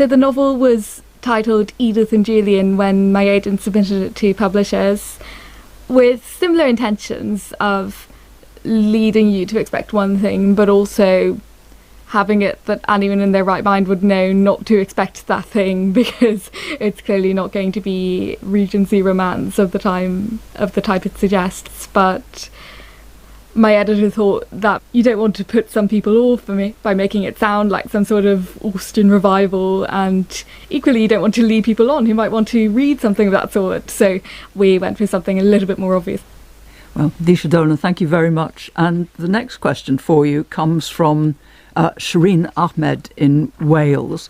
So the novel was titled Edith and Julian when my agent submitted it to publishers, with similar intentions of leading you to expect one thing, but also having it that anyone in their right mind would know not to expect that thing, because it's clearly not going to be Regency romance of the type it suggests. But my editor thought that you don't want to put some people off by making it sound like some sort of Austen revival, and equally you don't want to lead people on who might want to read something of that sort. So we went for something a little bit more obvious. Well, Nisha Dolan, thank you very much. And the next question for you comes from Shireen Ahmed in Wales.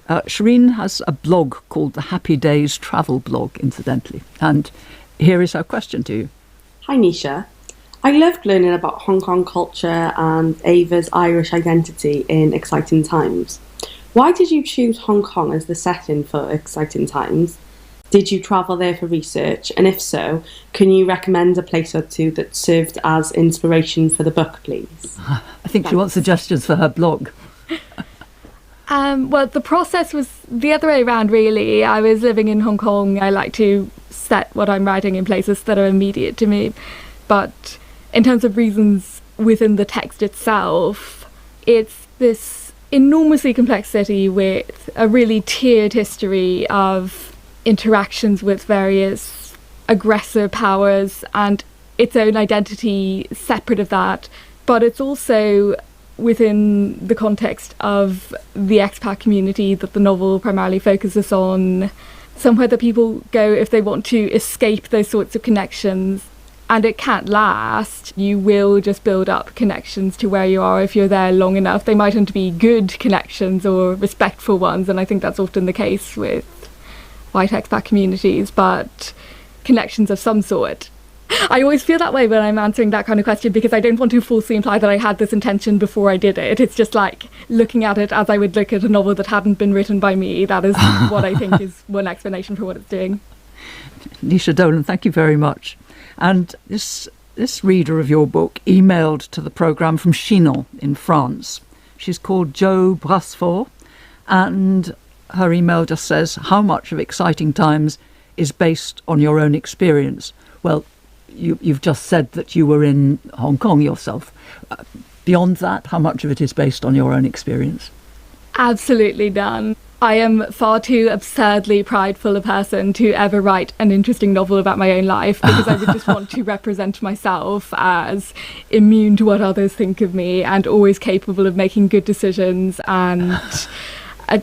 Shireen has a blog called the Happy Days Travel Blog, incidentally. And here is her question to you. Hi, Nisha. I loved learning about Hong Kong culture and Ava's Irish identity in Exciting Times. Why did you choose Hong Kong as the setting for Exciting Times? Did you travel there for research? And if so, can you recommend a place or two that served as inspiration for the book, please? I think Thanks. She wants suggestions for her blog. Well, the process was the other way around, really. I was living in Hong Kong. I like to set what I'm writing in places that are immediate to me. But in terms of reasons within the text itself, it's this enormously complex city with a really tiered history of interactions with various aggressor powers and its own identity separate of that. But it's also within the context of the expat community that the novel primarily focuses on, somewhere that people go if they want to escape those sorts of connections. And it can't last. You will just build up connections to where you are if you're there long enough. They mightn't be good connections or respectful ones, and I think that's often the case with white expat communities, but connections of some sort. I always feel that way when I'm answering that kind of question, because I don't want to falsely imply that I had this intention before I did it. It's just like looking at it as I would look at a novel that hadn't been written by me. That is what I think is one explanation for what it's doing. Nisha Dolan, thank you very much. And this reader of your book emailed to the programme from Chinon in France. She's called Jo Brasfort, and her email just says, how much of Exciting Times is based on your own experience? Well, you've just said that you were in Hong Kong yourself. Beyond that, how much of it is based on your own experience? Absolutely none. I am far too absurdly prideful a person to ever write an interesting novel about my own life, because I would just want to represent myself as immune to what others think of me and always capable of making good decisions, and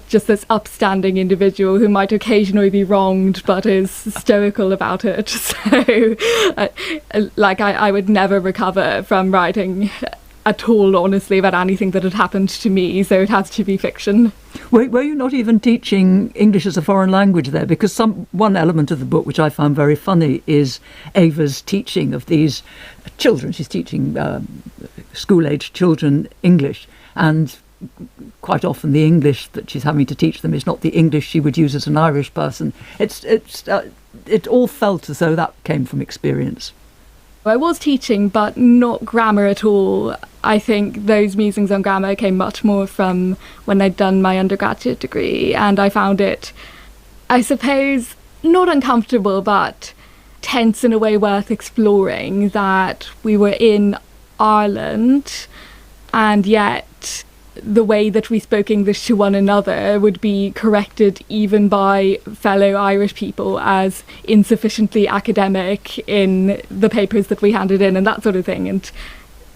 just this upstanding individual who might occasionally be wronged but is stoical about it. So I would never recover from writing at all honestly about anything that had happened to me, so it has to be fiction. Were you not even teaching English as a foreign language there? Because one element of the book which I found very funny is Ava's teaching of these children. She's teaching school-aged children English, and quite often the English that she's having to teach them is not the English she would use as an Irish person. It all felt as though that came from experience. I was teaching, but not grammar at all. I think those musings on grammar came much more from when I'd done my undergraduate degree, and I found it, I suppose, not uncomfortable, but tense in a way worth exploring, that we were in Ireland, and yet the way that we spoke English to one another would be corrected even by fellow Irish people as insufficiently academic in the papers that we handed in and that sort of thing. And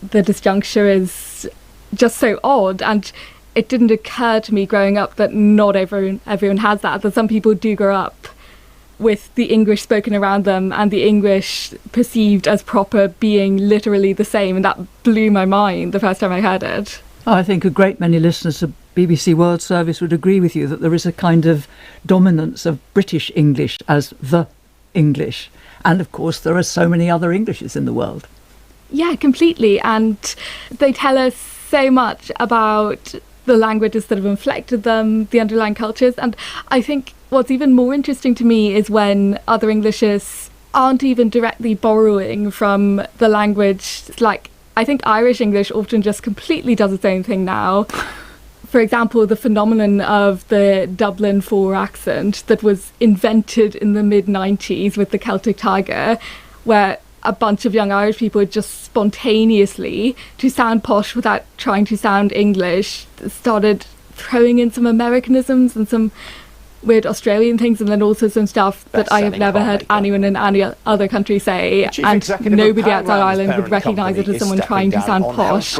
the disjuncture is just so odd, and it didn't occur to me growing up that not everyone has that some people do grow up with the English spoken around them and the English perceived as proper being literally the same, and that blew my mind the first time I heard it. I think a great many listeners of BBC World Service would agree with you that there is a kind of dominance of British English as the English. And of course, there are so many other Englishes in the world. Yeah, completely. And they tell us so much about the languages that have inflected them, the underlying cultures. And I think what's even more interesting to me is when other Englishes aren't even directly borrowing from the language. Like, I think Irish English often just completely does its own thing now. for example, the phenomenon of the Dublin 4 accent that was invented in the mid-90s with the Celtic Tiger, where a bunch of young Irish people just spontaneously, to sound posh without trying to sound English, started throwing in some Americanisms and some weird Australian things, and then also some stuff that I have never heard anyone in any other country say, and nobody outside Ireland would recognise it as someone trying to sound posh.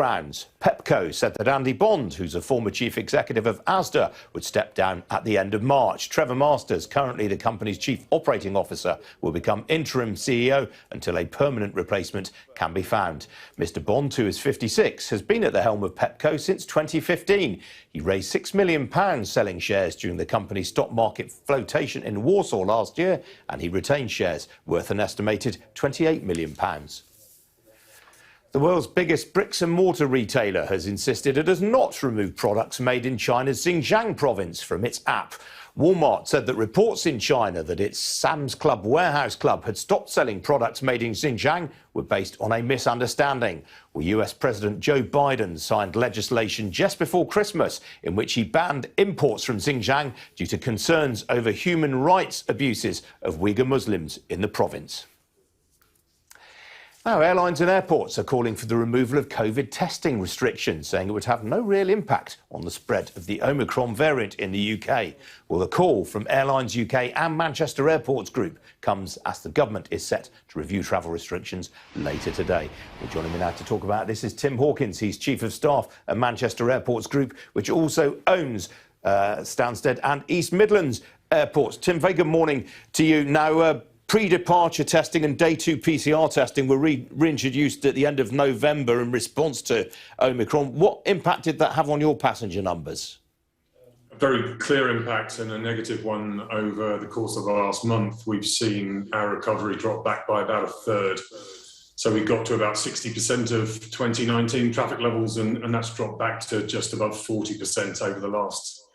Pepco said that Andy Bond, who's a former chief executive of Asda, would step down at the end of March. Trevor Masters, currently the company's chief operating officer, will become interim CEO until a permanent replacement can be found. Mr Bond, who is 56, has been at the helm of Pepco since 2015. He raised £6 million selling shares during the company's stock market flotation in Warsaw last year, and he retained shares worth an estimated £28 million. The world's biggest bricks and mortar retailer has insisted it does not remove products made in China's Xinjiang province from its app. Walmart said that reports in China that its Sam's Club warehouse club had stopped selling products made in Xinjiang were based on a misunderstanding. Well, US President Joe Biden signed legislation just before Christmas in which he banned imports from Xinjiang due to concerns over human rights abuses of Uyghur Muslims in the province. Now, airlines and airports are calling for the removal of COVID testing restrictions, saying it would have no real impact on the spread of the Omicron variant in the UK. Well, the call from Airlines UK and Manchester Airports Group comes as the government is set to review travel restrictions later today. Well, joining me now to talk about this is Tim Hawkins. He's Chief of Staff at Manchester Airports Group, which also owns Stansted and East Midlands Airports. Tim, very good morning to you. Now, pre-departure testing and day 2 PCR testing were reintroduced at the end of November in response to Omicron. What impact did that have on your passenger numbers? A very clear impact, and a negative one over the course of the last month. We've seen our recovery drop back by about a third. So we got to about 60% of 2019 traffic levels, and that's dropped back to just above 40% over the last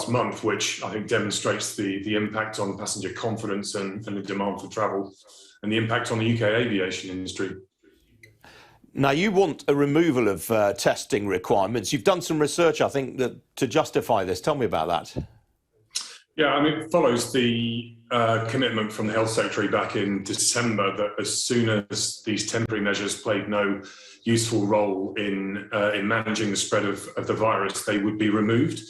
month, which I think demonstrates the impact on passenger confidence and the demand for travel, and the impact on the UK aviation industry. Now, you want a removal of testing requirements. You've done some research, I think, to justify this. Tell me about that. Yeah, I mean, it follows the commitment from the Health Secretary back in December that as soon as these temporary measures played no useful role in managing the spread of the virus, they would be removed.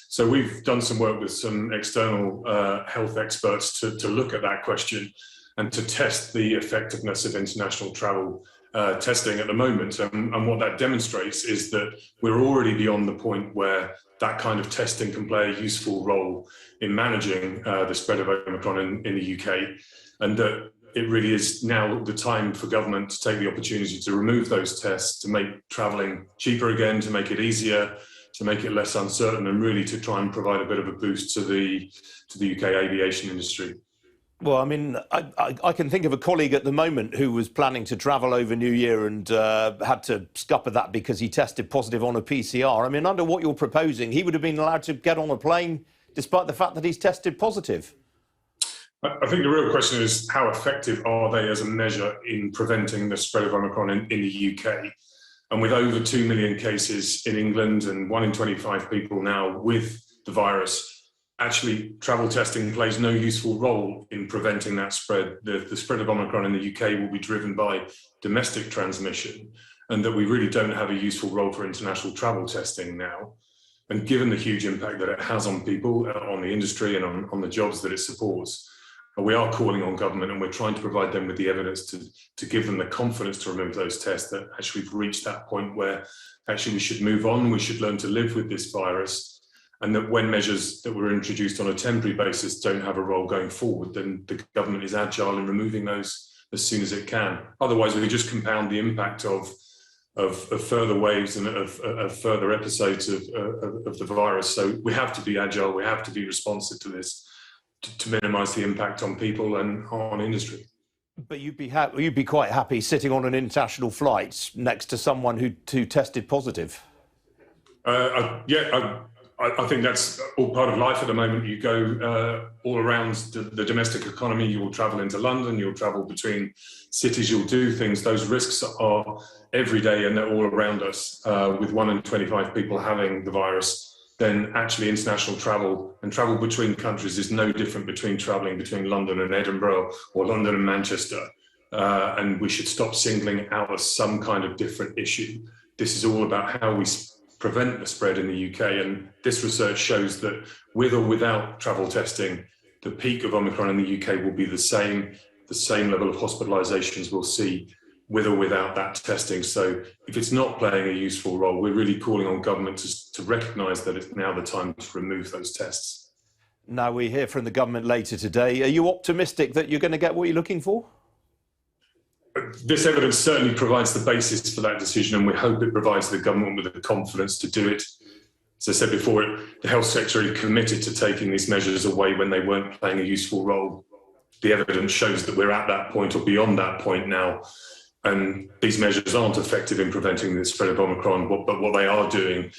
So we've done some work with some external health experts to look at that question and to test the effectiveness of international travel testing at the moment. And what that demonstrates is that we're already beyond the point where that kind of testing can play a useful role in managing the spread of Omicron in the UK, and that it really is now the time for government to take the opportunity to remove those tests, to make travelling cheaper again, to make it easier, to make it less uncertain, and really to try and provide a bit of a boost to the UK aviation industry. Well, I mean, I can think of a colleague at the moment who was planning to travel over New Year and had to scupper that because he tested positive on a PCR. I mean, under what you're proposing, he would have been allowed to get on a plane despite the fact that he's tested positive. I think the real question is how effective are they as a measure in preventing the spread of Omicron in the UK? And with over 2 million cases in England and 1 in 25 people now with the virus, actually travel testing plays no useful role in preventing that spread. The spread of Omicron in the UK will be driven by domestic transmission, and that we really don't have a useful role for international travel testing now. And given the huge impact that it has on people, on the industry and on the jobs that it supports, we are calling on government, and we're trying to provide them with the evidence to give them the confidence to remove those tests, that actually we've reached that point where actually we should move on, we should learn to live with this virus, and that when measures that were introduced on a temporary basis don't have a role going forward, then the government is agile in removing those as soon as it can. Otherwise, we just compound the impact of further waves and of further episodes of the virus. So we have to be agile, we have to be responsive to this, to minimise the impact on people and on industry. But you'd be quite happy sitting on an international flight next to someone who tested positive? I I think that's all part of life at the moment. You go all around the domestic economy, you will travel into London, you'll travel between cities, you'll do things. Those risks are every day and they're all around us. With 1 in 25 people having the virus, then actually international travel and travel between countries is no different between traveling between London and Edinburgh or London and Manchester. And we should stop singling out as some kind of different issue. This is all about how we prevent the spread in the UK, and this research shows that with or without travel testing, the peak of Omicron in the UK will be the same level of hospitalizations we'll see with or without that testing. So if it's not playing a useful role, we're really calling on government to recognise that it's now the time to remove those tests. Now we hear from the government later today. Are you optimistic that you're going to get what you're looking for? This evidence certainly provides the basis for that decision, and we hope it provides the government with the confidence to do it. As I said before, the health secretary committed to taking these measures away when they weren't playing a useful role. The evidence shows that we're at that point or beyond that point now, and these measures aren't effective in preventing the spread of Omicron, but what they are doing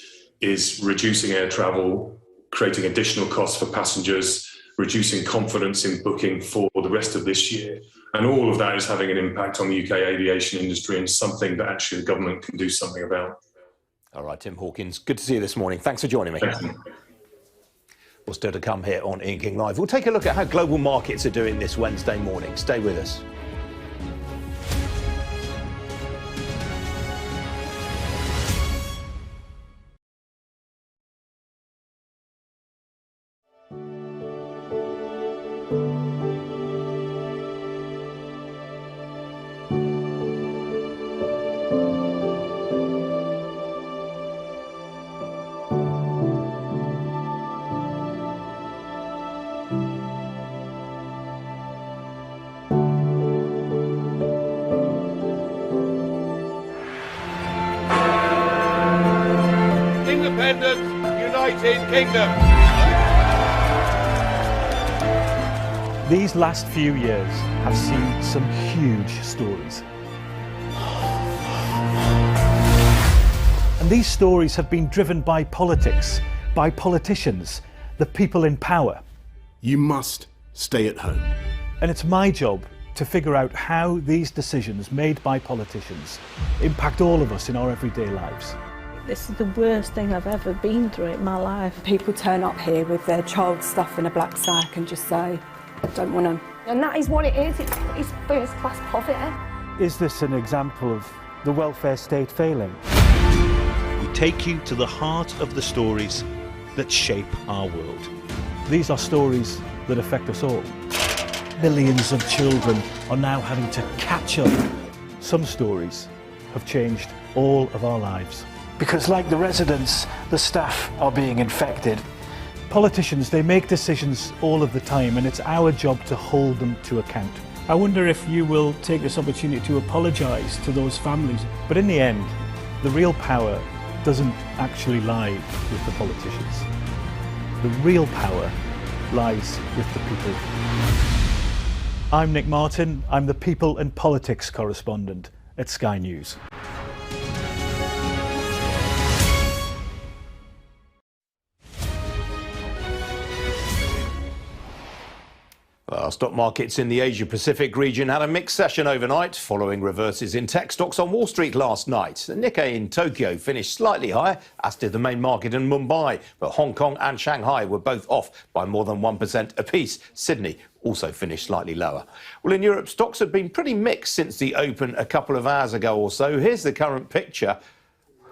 is reducing air travel, creating additional costs for passengers, reducing confidence in booking for the rest of this year. And all of that is having an impact on the UK aviation industry, and something that actually the government can do something about. All right, Tim Hawkins, good to see you this morning. Thanks for joining me. Thanks. Well, still to come here on Ian King Live. We'll take a look at how global markets are doing this Wednesday morning. Stay with us. United Kingdom. These last few years have seen some huge stories. And these stories have been driven by politics, by politicians, the people in power. You must stay at home. And it's my job to figure out how these decisions made by politicians impact all of us in our everyday lives. This is the worst thing I've ever been through in my life. People turn up here with their child stuff in a black sack and just say, don't want them. And that is what it is. It's first class poverty. Is this an example of the welfare state failing? We take you to the heart of the stories that shape our world. These are stories that affect us all. Millions of children are now having to catch up. Some stories have changed all of our lives. Because like the residents, the staff are being infected. Politicians, they make decisions all of the time, and it's our job to hold them to account. I wonder if you will take this opportunity to apologise to those families. But in the end, the real power doesn't actually lie with the politicians. The real power lies with the people. I'm Nick Martin. I'm the People and Politics correspondent at Sky News. Well, stock markets in the Asia-Pacific region had a mixed session overnight, following reverses in tech stocks on Wall Street last night. The Nikkei in Tokyo finished slightly higher, as did the main market in Mumbai, but Hong Kong and Shanghai were both off by more than 1% apiece. Sydney also finished slightly lower. Well, in Europe, stocks have been pretty mixed since the open a couple of hours ago or so. Here's the current picture.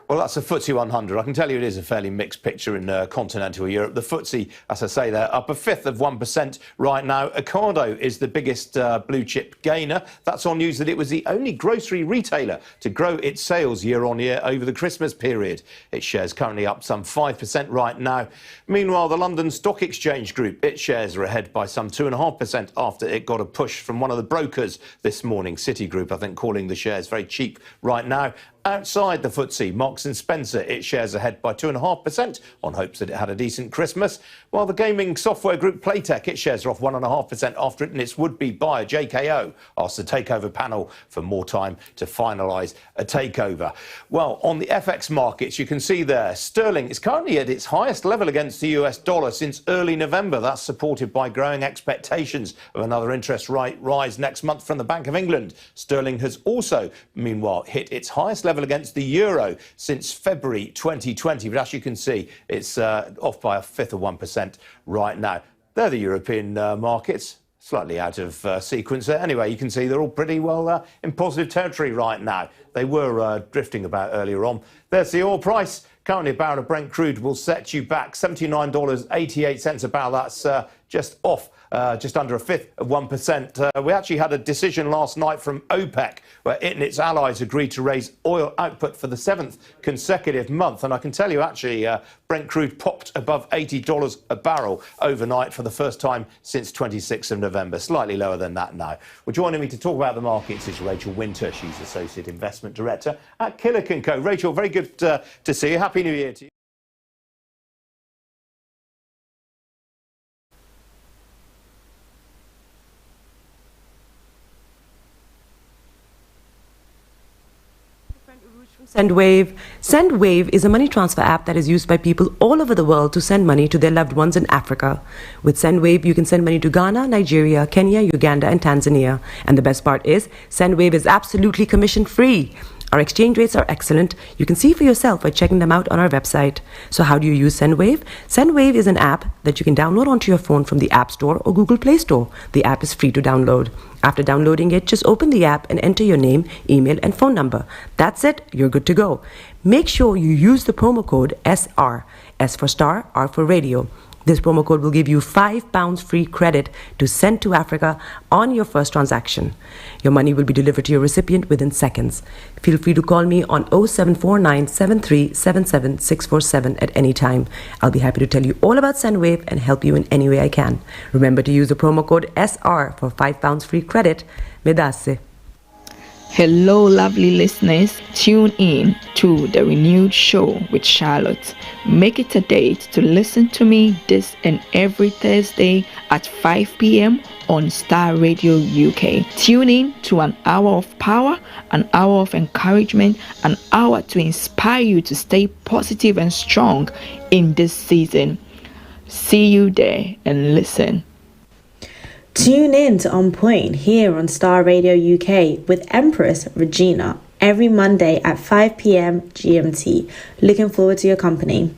Well, that's the FTSE 100. I can tell you it is a fairly mixed picture in continental Europe. The FTSE, as I say, they're up 1/5% right now. Ocado is the biggest blue chip gainer. That's on news that it was the only grocery retailer to grow its sales year on year over the Christmas period. Its shares currently up some 5% right now. Meanwhile, the London Stock Exchange Group, its shares are ahead by some 2.5% after it got a push from one of the brokers this morning, Citigroup, I think, calling the shares very cheap right now. outside the FTSE, Marks & Spencer, its shares ahead by 2.5% on hopes that it had a decent Christmas, while the gaming software group Playtech, its shares are off 1.5% after it and its would-be buyer JKO asked the takeover panel for more time to finalise a takeover. Well, on the FX markets, you can see there, sterling is currently at its highest level against the US dollar since early November. That's supported by growing expectations of another interest rate rise next month from the Bank of England. Sterling has also, meanwhile, hit its highest level against the euro since February 2020. But as you can see, it's off by a fifth of 1% right now. They're the European markets. Slightly out of sequence there. Anyway, you can see they're all pretty well in positive territory right now. They were drifting about earlier on. There's the oil price. Currently, a barrel of Brent crude will set you back $79.88 a barrel. That's just off just under a fifth of 1%. We actually had a decision last night from OPEC where it and its allies agreed to raise oil output for the 7th consecutive month. And I can tell you, actually, Brent crude popped above $80 a barrel overnight for the first time since 26th of November. Slightly lower than that now. Well, joining me to talk about the markets is Rachel Winter. She's Associate Investment Director at Killick & Co. Rachel, very good to see you. Happy New Year to you. SendWave. SendWave is a money transfer app that is used by people all over the world to send money to their loved ones in Africa. With SendWave, you can send money to Ghana, Nigeria, Kenya, Uganda, and Tanzania. And the best part is, SendWave is absolutely commission-free. Our exchange rates are excellent. You can see for yourself by checking them out on our website. So how do you use SendWave? SendWave is an app that you can download onto your phone from the App Store or Google Play Store. The app is free to download. After downloading it, just open the app and enter your name, email, and phone number. That's it. You're good to go. Make sure you use the promo code SR. S for Starr, R for Radio. This promo code will give you £5 free credit to send to Africa on your first transaction. Your money will be delivered to your recipient within seconds. Feel free to call me on 0749 7377 647 at any time. I'll be happy to tell you all about SendWave and help you in any way I can. Remember to use the promo code SR for £5 free credit. Medasse. Hello, lovely listeners. Tune in to the renewed show with Charlotte. Make it a date to listen to me this and every Thursday at 5 p.m. on Starr Radio UK. Tune in to an hour of power, an hour of encouragement, an hour to inspire you to stay positive and strong in this season. See you there and listen. Tune in to On Point here on Starr Radio UK with Empress Regina every Monday at 5 p.m. GMT. Looking forward to your company.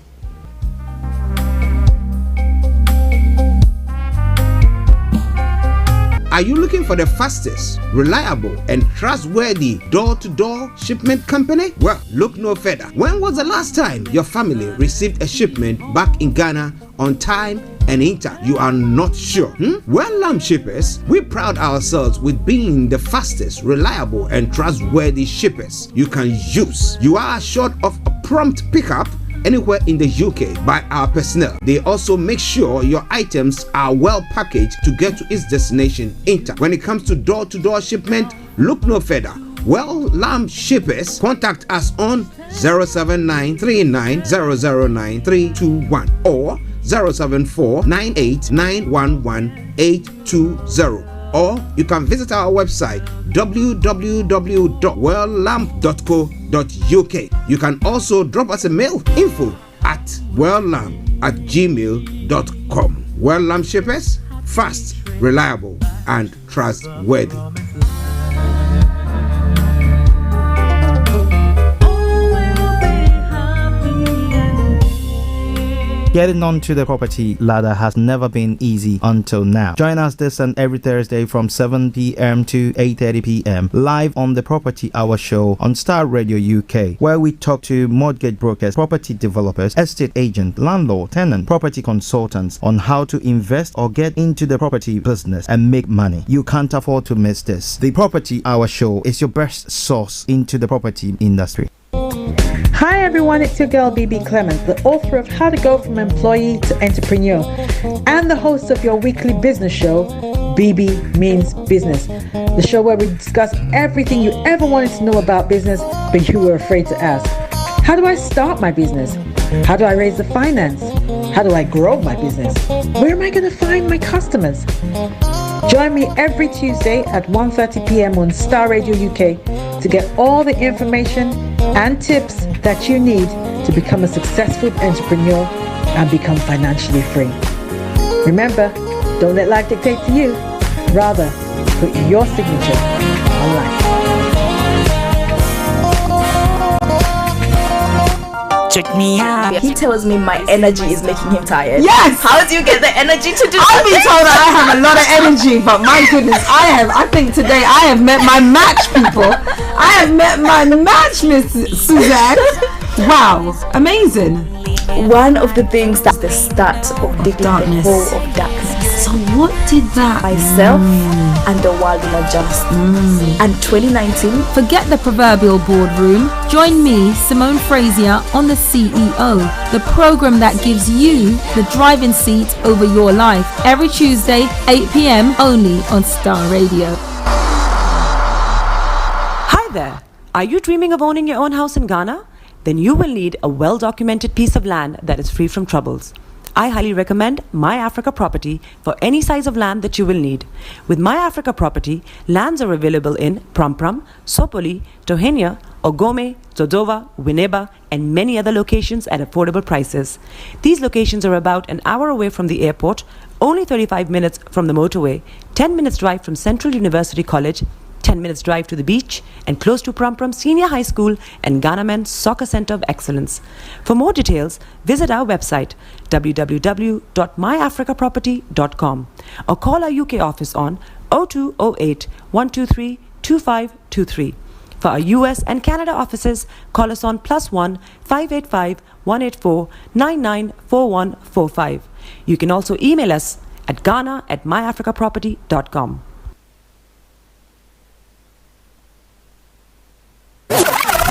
Are you looking for the fastest, reliable, and trustworthy door-to-door shipment company? Well, look no further. When was the last time your family received a shipment back in Ghana on time and in time? You are not sure? Well, Lamb Shippers, we pride ourselves with being the fastest, reliable, and trustworthy shippers you can use. You are assured of a prompt pickup anywhere in the UK by our personnel. They also make sure your items are well packaged to get to its destination in time. When it comes to door-to-door shipment, look no further. Well, Lamb Shippers, contact us on 07939009321 or 07498911820. Or you can visit our website www.welllamp.co.uk. You can also drop us a mail, info@welllamp@gmail.com. Well Lamp Shippers, fast, reliable, and trustworthy. Getting onto the property ladder has never been easy until now. Join us this and every Thursday from 7 p.m. to 8:30 p.m. live on the Property Hour show on Starr Radio UK, where we talk to mortgage brokers, property developers, estate agents, landlord, tenant, property consultants on how to invest or get into the property business and make money. You can't afford to miss this. The Property Hour show is your best source into the property industry. Hi everyone, it's your girl BB Clemens, the author of How to Go From Employee to Entrepreneur and the host of your weekly business show, BB Means Business, the show where we discuss everything you ever wanted to know about business but you were afraid to ask. How do I start my business? How do I raise the finance? How do I grow my business? Where am I going to find my customers? Join me every Tuesday at 1:30 p.m. on Starr Radio UK to get all the information and tips that you need to become a successful entrepreneur and become financially free. Remember, don't let life dictate to you. Rather, put your signature on life. Check me out. He tells me my energy is making him tired. Yes! How do you get the energy to do I've been told that I have a lot of energy, but my goodness, I think today I have met my match, people. I have met my match, Miss Suzanne. Wow, amazing. One of the things that's the start of digging the hole of darkness. So what did that? Myself and the world will adjust. And 2019. Forget the proverbial boardroom. Join me, Simone Frazier, on The CEO, the program that gives you the driving seat over your life. Every Tuesday, 8 p.m. only on Starr Radio. Hi there. Are you dreaming of owning your own house in Ghana? Then you will need a well-documented piece of land that is free from troubles. I highly recommend My Africa Property for any size of land that you will need. With My Africa Property, lands are available in Pram, Sopoli, Tohenia, Ogome, Dodova, Winneba, and many other locations at affordable prices. These locations are about an hour away from the airport, only 35 minutes from the motorway, 10 minutes drive from Central University College, 10 minutes drive to the beach, and close to Pram Senior High School and Ghana Men's Soccer Center of Excellence. For more details, visit our website www.myafricaproperty.com or call our UK office on 0208 123 2523. For our US and Canada offices, call us on +1 585 184 994145. You can also email us at ghana@myafricaproperty.com.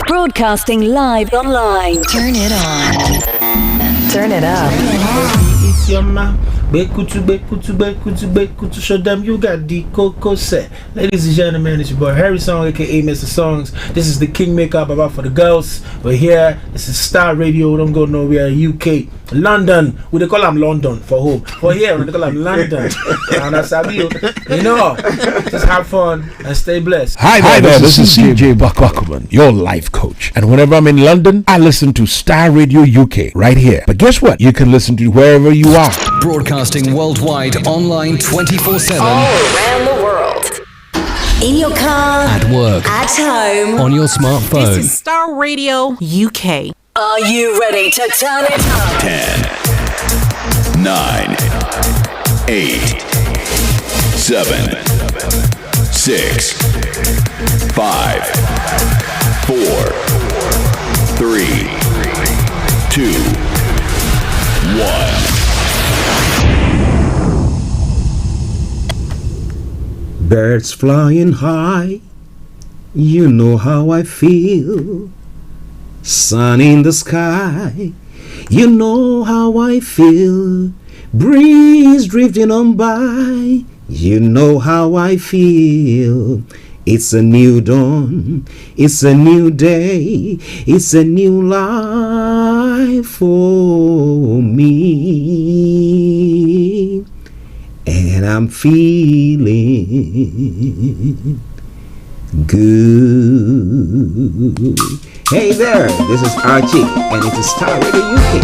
Broadcasting live online. Turn it on. Turn it up. It's your man. Bekutu, show them you got the cocoa set. Ladies and gentlemen, it's your boy Harry Song, aka Mr. Songs. This is the Kingmaker Baba for the girls. We're here. This is Starr Radio. Don't go nowhere. UK, London. We they call them London for home. For here, we they call them London. And that's how you know. Just have fun and stay blessed. Hi there. This is CJ Bakwakuman, your life coach. And whenever I'm in London, I listen to Starr Radio UK right here. But guess what? You can listen to wherever you are. Broadcasting worldwide, online 24/7. All around the world. In your car. At work. At home. On your smartphone. This is Starr Radio UK. Are you ready to turn it up? 10, 9, 8, 7, 6, 5, 4, 3, 2, 1. Birds flying high, you know how I feel. Sun in the sky, you know how I feel. Breeze drifting on by, you know how I feel. It's a new dawn, it's a new day, it's a new life for me. And I'm feeling good. Hey there, this is Archie, and it's a Starr Radio UK.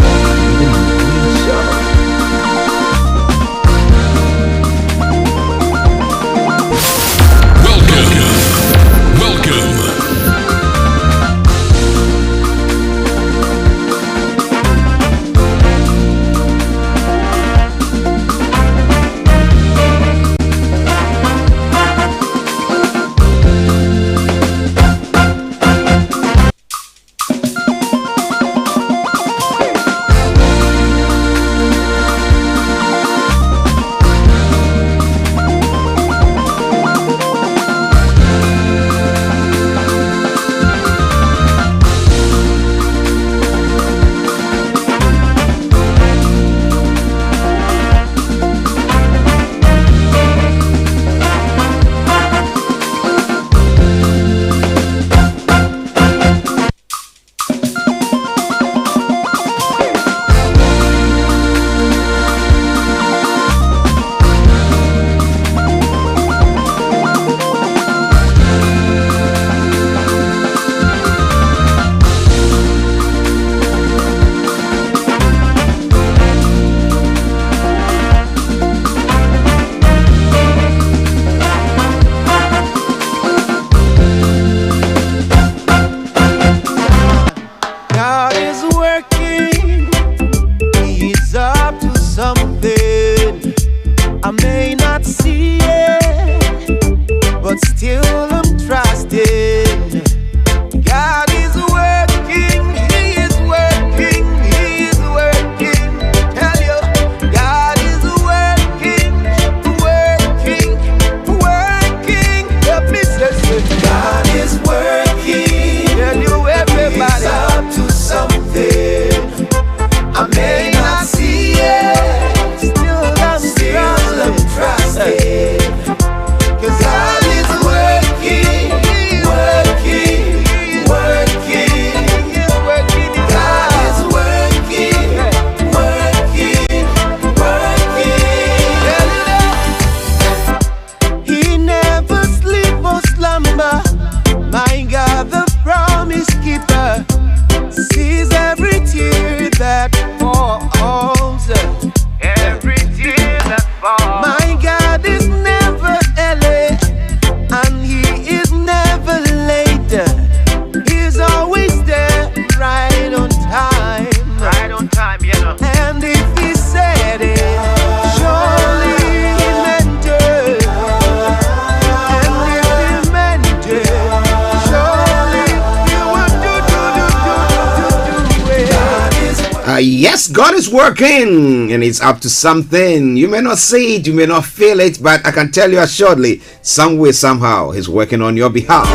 Yes, God is working and it's up to something. You may not see it, you may not feel it, but I can tell you assuredly, some way, somehow, He's working on your behalf.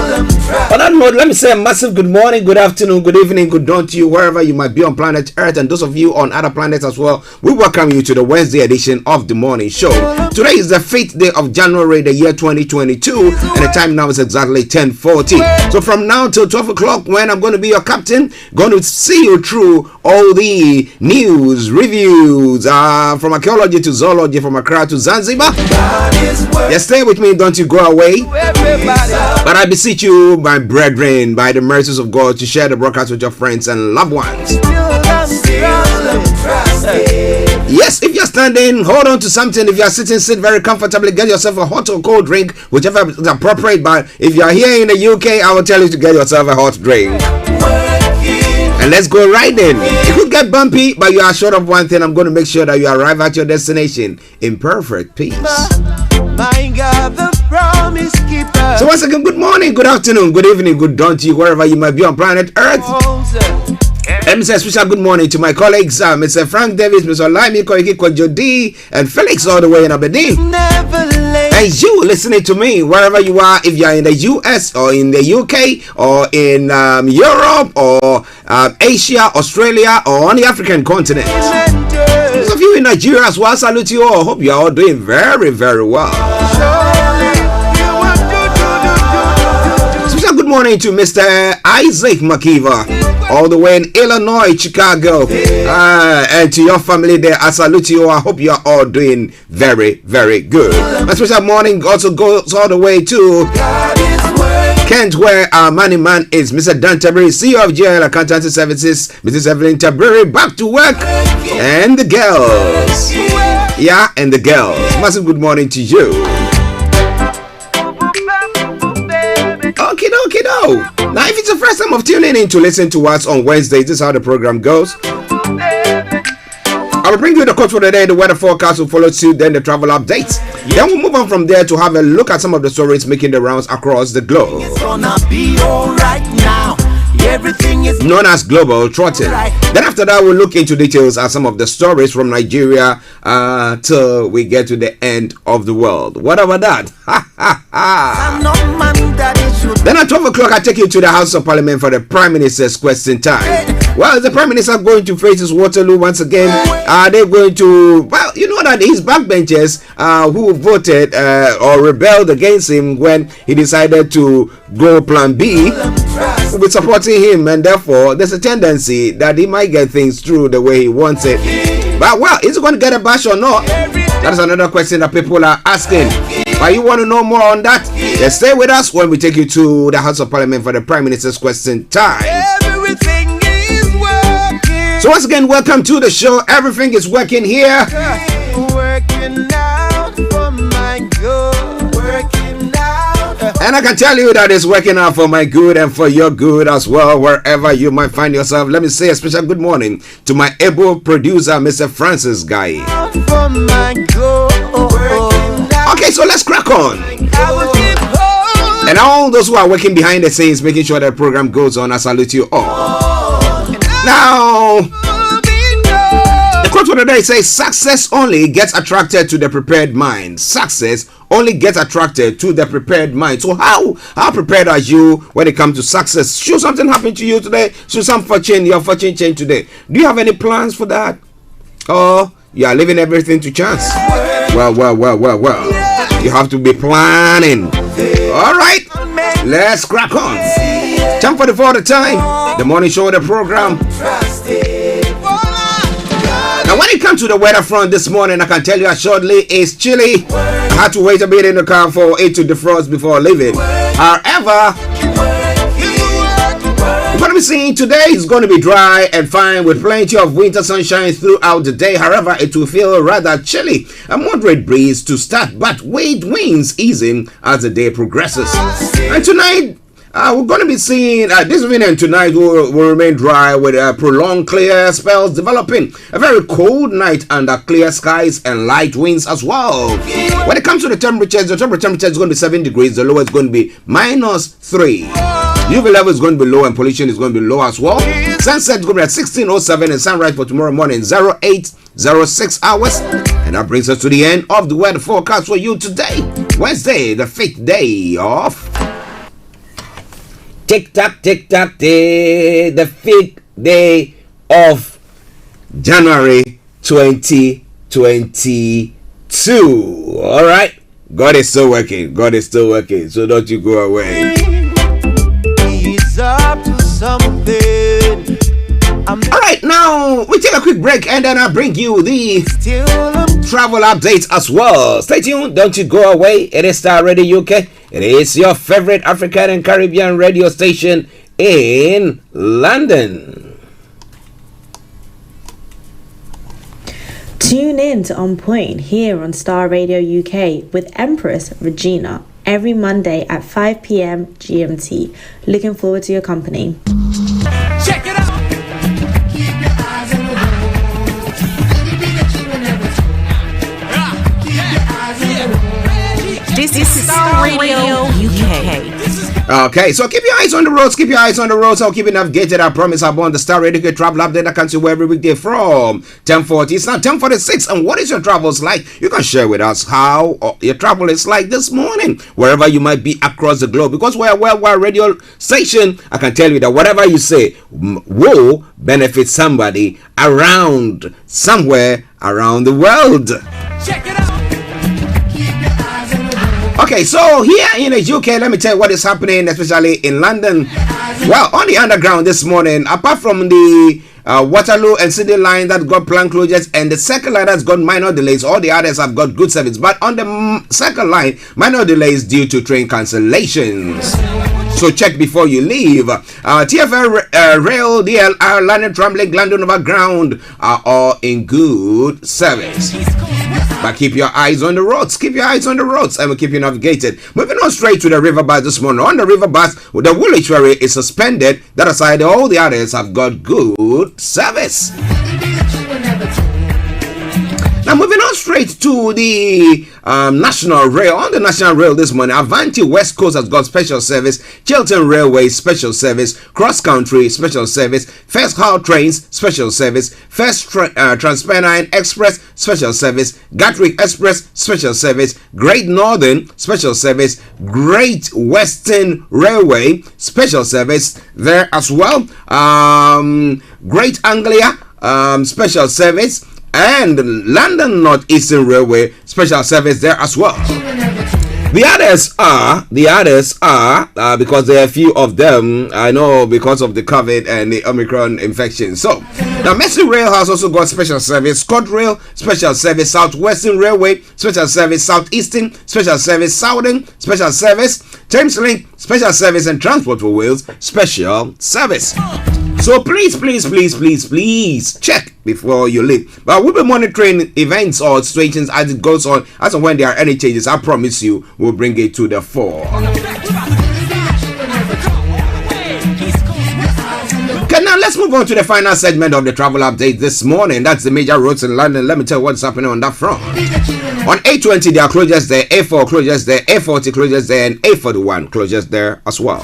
On that note, let me say a massive good morning, good afternoon, good evening, good dawn to you, wherever you might be on planet Earth, and those of you on other planets as well. We welcome you to the Wednesday edition of the morning show. Today is the 5th day of January, the year 2022, and the time now is exactly 10:40. So from now till 12 o'clock, when I'm going to be your captain, going to see you through all the news, reviews, from archaeology to zoology, from Accra to Zanzibar. Yes, stay with me, don't you go away. But I beseech you, my brethren, by the mercies of God, to share the broadcast with your friends and loved ones. Yes, if you're standing, hold on to something. If you're sitting, sit very comfortably. Get yourself a hot or cold drink, whichever is appropriate. But if you're here in the UK, I will tell you to get yourself a hot drink. And let's go right in. It could get bumpy, but you are sure of one thing. I'm going to make sure that you arrive at your destination in perfect peace. My God, the promise keeper. So once again, good morning, good afternoon, good evening, good dawn to you, wherever you might be on planet Earth. Let me say a special good morning to my colleagues, Mr. Frank Davis, Mr. Laimi Koiki Kwajodi, and Felix all the way in Aberdeen. And you listening to me wherever you are, if you are in the US or in the UK or in Europe or Asia, Australia, or on the African continent. Those of you in Nigeria as well, salute you all. Hope you are all doing very, very well. Special good morning to Mr. Isaac Makiva, all the way in Illinois, Chicago, and to your family there. I salute you. I hope you are all doing very, very good. My special morning also goes all the way to Kent, where our money man is Mr. Dan Tabiri, CEO of GL Accountancy Services, Mrs. Evelyn Tabiri, back to work, and the girls. Yeah, and the girls. Massive good morning to you. Okay, no. Now, if it's the first time of tuning in to listen to us on Wednesdays, this is how the program goes. I will bring you the quote for the day, the weather forecast will follow suit, then the travel updates. Then we'll move on from there to have a look at some of the stories making the rounds across the globe. It's gonna be alright now. Everything is known as Global Trotting. Then after that, we'll look into details at some of the stories from Nigeria till we get to the end of the world. What about that? Then at 12 o'clock, I take you to the House of Parliament for the Prime Minister's question time. Well, is the Prime Minister going to face his Waterloo once again? Are they going to... Well, you know that his backbenchers who voted or rebelled against him when he decided to go Plan B will be supporting him, and therefore there's a tendency that he might get things through the way he wants it. But well, is he going to get a bash or not? That is another question that people are asking. But you want to know more on that? Just stay with us when we take you to the House of Parliament for the Prime Minister's question time. Everything is working. So once again, welcome to the show. Everything is working here. Working out for my good. Working out. And I can tell you that it's working out for my good and for your good as well, wherever you might find yourself. Let me say a special good morning to my able producer, Mr. Francis Guy. For my good. Okay, so let's crack on. And all those who are working behind the scenes, making sure the program goes on, I salute you all. Now, the quote for the day says, success only gets attracted to the prepared mind. Success only gets attracted to the prepared mind. So how prepared are you when it comes to success? Should something happen to you today? Should your fortune change today? Do you have any plans for that? Or you are leaving everything to chance? Well. You have to be planning. All right, let's crack on. Time for the time. The morning show, the program. Now, when it comes to the weather front this morning, I can tell you shortly, it's chilly. I had to wait a bit in the car for it to defrost before leaving. However, what I'm seeing today is going to be dry and fine with plenty of winter sunshine throughout the day. However, it will feel rather chilly. A moderate breeze to start, but winds easing as the day progresses. And tonight, we're going to be seeing this evening and tonight will remain dry with prolonged clear spells developing. A very cold night under clear skies and light winds as well. When it comes to the temperature is going to be 7 degrees. The lowest is going to be -3. UV level is going to be low and pollution is going to be low as well. Sunset is going to be at 16:07 and sunrise for tomorrow morning 08:06 hours. And that brings us to the end of the weather forecast for you today, Wednesday, the 5th day of tick tock day, the 5th day of January 2022. All right, God is still working. God is still working. So don't you go away. He's up to something. All right, now we take a quick break and then I'll bring you the travel update as well. Stay tuned. Don't you go away. It is Starr Radio UK. It is your favorite African and Caribbean radio station in London. Tune in to On Point here on Starr Radio UK with Empress Regina every Monday at 5 p.m. GMT. Looking forward to your company. Check it out. Keep your eyes on the road. This is Starr Radio UK. Okay, so keep your eyes on the roads. Keep your eyes on the roads. I'll keep it navigated. I promise I'm on the Starr Radio travel update that comes to you every weekday from 10:40. It's now 10:46. And what is your travels like? You can share with us how your travel is like this morning, wherever you might be across the globe. Because we're a worldwide radio station, I can tell you that whatever you say will benefit somebody around somewhere around the world. Check it out. Okay, so here in the UK, let me tell you what is happening, especially in London. Well, on the underground this morning, apart from the Waterloo and City line that got planned closures and the second line that's got minor delays, all the others have got good service. But on the second line, minor delays due to train cancellations. So check before you leave. TFL Rail, DLR, London Tramlink, London Overground are all in good service. But keep your eyes on the roads. Keep your eyes on the roads and we'll keep you navigated. Moving on straight to the river bus this morning. On the river bus, the Woolwich ferry is suspended. That aside, all the others have got good service. Now moving on straight to the National Rail. On the National Rail this morning, Avanti West Coast has got special service, Chiltern Railway special service, Cross Country special service, First Hull Trains special service, First Transpennine Express special service, Gatwick Express special service, Great Northern special service, Great Western Railway special service there as well, Great Anglia special service, and London North Eastern Railway special service there as well. The others are because there are a few of them, I know, because of the COVID and the Omicron infection. So now Mercy Rail has also got special service, ScotRail special service, Southwestern Railway special service, Southeastern special service, Southern special service, Thameslink special service, and Transport for Wales special service. So please check before you leave. But we'll be monitoring events or situations as it goes on. As and when there are any changes, I promise you we'll bring it to the fore. Okay, now let's move on to the final segment of the travel update this morning. That's the major roads in London. Let me tell you what's happening on that front. On A20 there are closures there, A4 closures there, A40 closures there, and A41 closures there as well.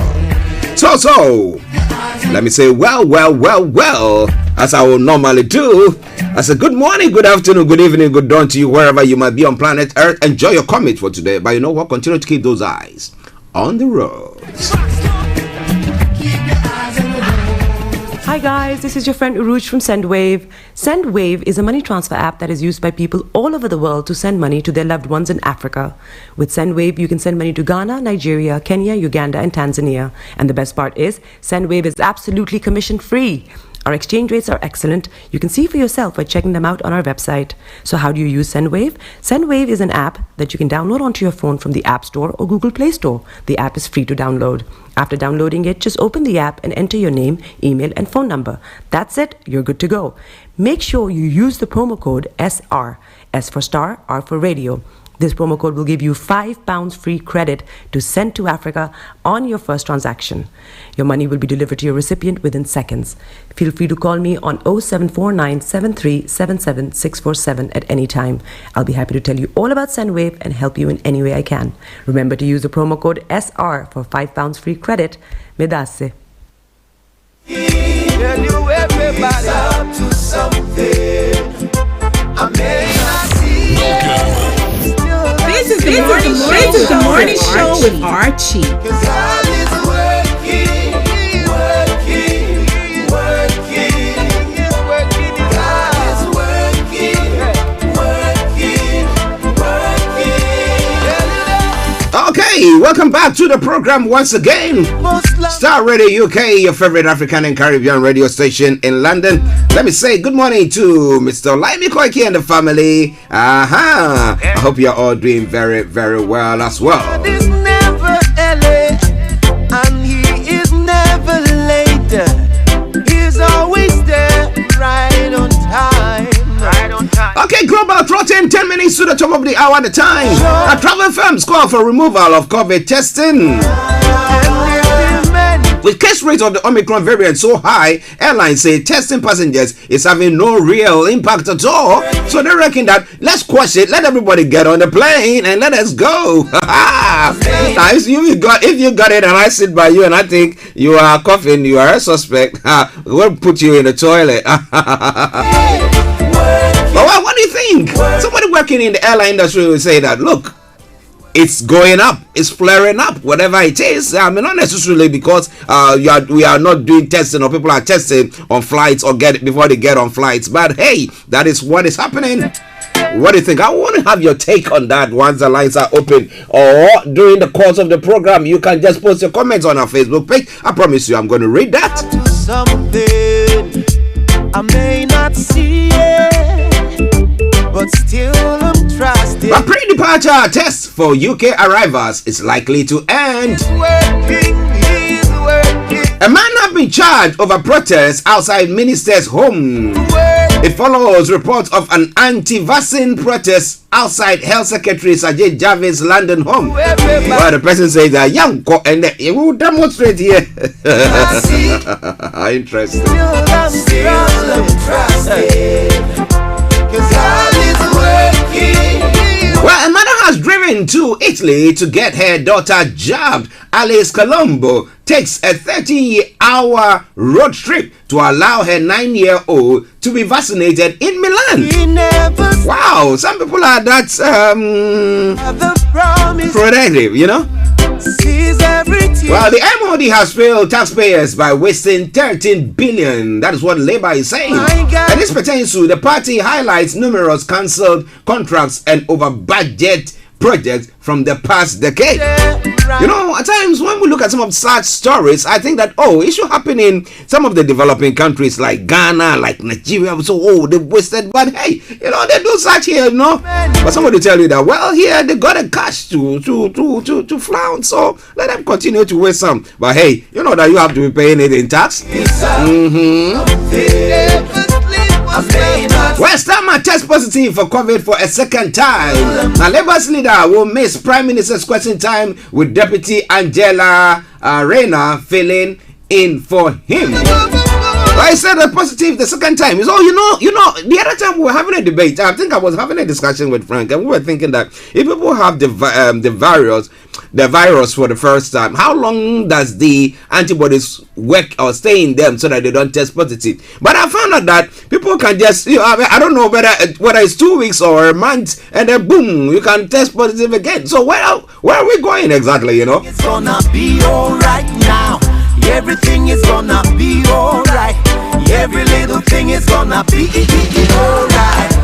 So let me say well, as I will normally do. I say good morning, good afternoon, good evening, good dawn to you wherever you might be on planet Earth. Enjoy your commute for today, but you know what? Continue to keep those eyes on the roads. Hi guys, this is your friend Uruj from SendWave. SendWave is a money transfer app that is used by people all over the world to send money to their loved ones in Africa. With SendWave, you can send money to Ghana, Nigeria, Kenya, Uganda, and Tanzania. And the best part is, SendWave is absolutely commission-free. Our exchange rates are excellent. You can see for yourself by checking them out on our website. So how do you use SendWave? SendWave is an app that you can download onto your phone from the App Store or Google Play Store. The app is free to download. After downloading it, just open the app and enter your name, email, and phone number. That's it. You're good to go. Make sure you use the promo code SR, S for Star, R for Radio. This promo code will give you £5 free credit to send to Africa on your first transaction. Your money will be delivered to your recipient within seconds. Feel free to call me on 0749 7377 647 at any time. I'll be happy to tell you all about SendWave and help you in any way I can. Remember to use the promo code SR for £5 free credit. Medasse. Everybody's up to something. I may not see This is the morning show with Archie. Cause God is working. God is working. Okay, welcome back to the program once again. Star Radio UK, your favorite African and Caribbean radio station in London. Let me say good morning to Mr. Laimi Koiki and the family. I hope you're all doing very, very well as well. God is never late, and He is never late. He's always there, right on time. Okay, Global Trotting, 10 minutes to the top of the hour at the time. A travel firms call for removal of COVID testing. With case rate of the Omicron variant so high, airlines say testing passengers is having no real impact at all. So they reckon that let's quash it, let everybody get on the plane and let us go. Now, if you got it and I sit by you and I think you are coughing, you are a suspect, we'll put you in the toilet. But what do you think? Somebody working in the airline industry will say that, look, it's going up, it's flaring up, whatever it is. I mean, not necessarily because we are not doing testing or people are testing on flights or before they get on flights. But hey, that is what is happening. What do you think? I want to have your take on that once the lines are open, or during the course of the program. You can just post your comments on our Facebook page. I promise you I'm going to read that. Something I may not see it, but still I'm trusting. A pre-departure test for UK arrivals is likely to end. He's working. A man has been charged over protests outside minister's home. It follows reports of an anti-vaccine protest outside Health Secretary Sajid Javid's London home. Well, the person says that young and he will demonstrate here. Interesting. Well, a mother has driven to Italy to get her daughter jabbed. Alice Colombo takes a 13-hour road trip to allow her 9-year-old to be vaccinated in Milan. Wow, some people are that protective, you know. Well, the MOD has failed taxpayers by wasting 13 billion. That is what Labour is saying. And this pertains to the party highlights numerous cancelled contracts and over budget projects from the past decade. You know, at times when we look at some of such stories, I think that, it should happen in some of the developing countries like Ghana, like Nigeria. So, they wasted, but hey, you know, they do such here, you know. But somebody tell you that, well, here they got a cash to flounce, so let them continue to waste some. But hey, you know that you have to be paying it in tax. West Ham test positive for COVID for a second time. Now, Labour's leader will miss Prime Minister's question time with Deputy Angela Rayner filling in for him. I said a positive the second time. You know, the other time we were having a debate. I think I was having a discussion with Frank, and we were thinking that if people have the virus for the first time, how long does the antibodies work or stay in them so that they don't test positive? But I found out that people can just, I don't know whether it's 2 weeks or a month, and then boom, you can test positive again. So where are we going exactly? You know, it's gonna be alright now. Everything is gonna be alright. Every little thing is gonna be alright.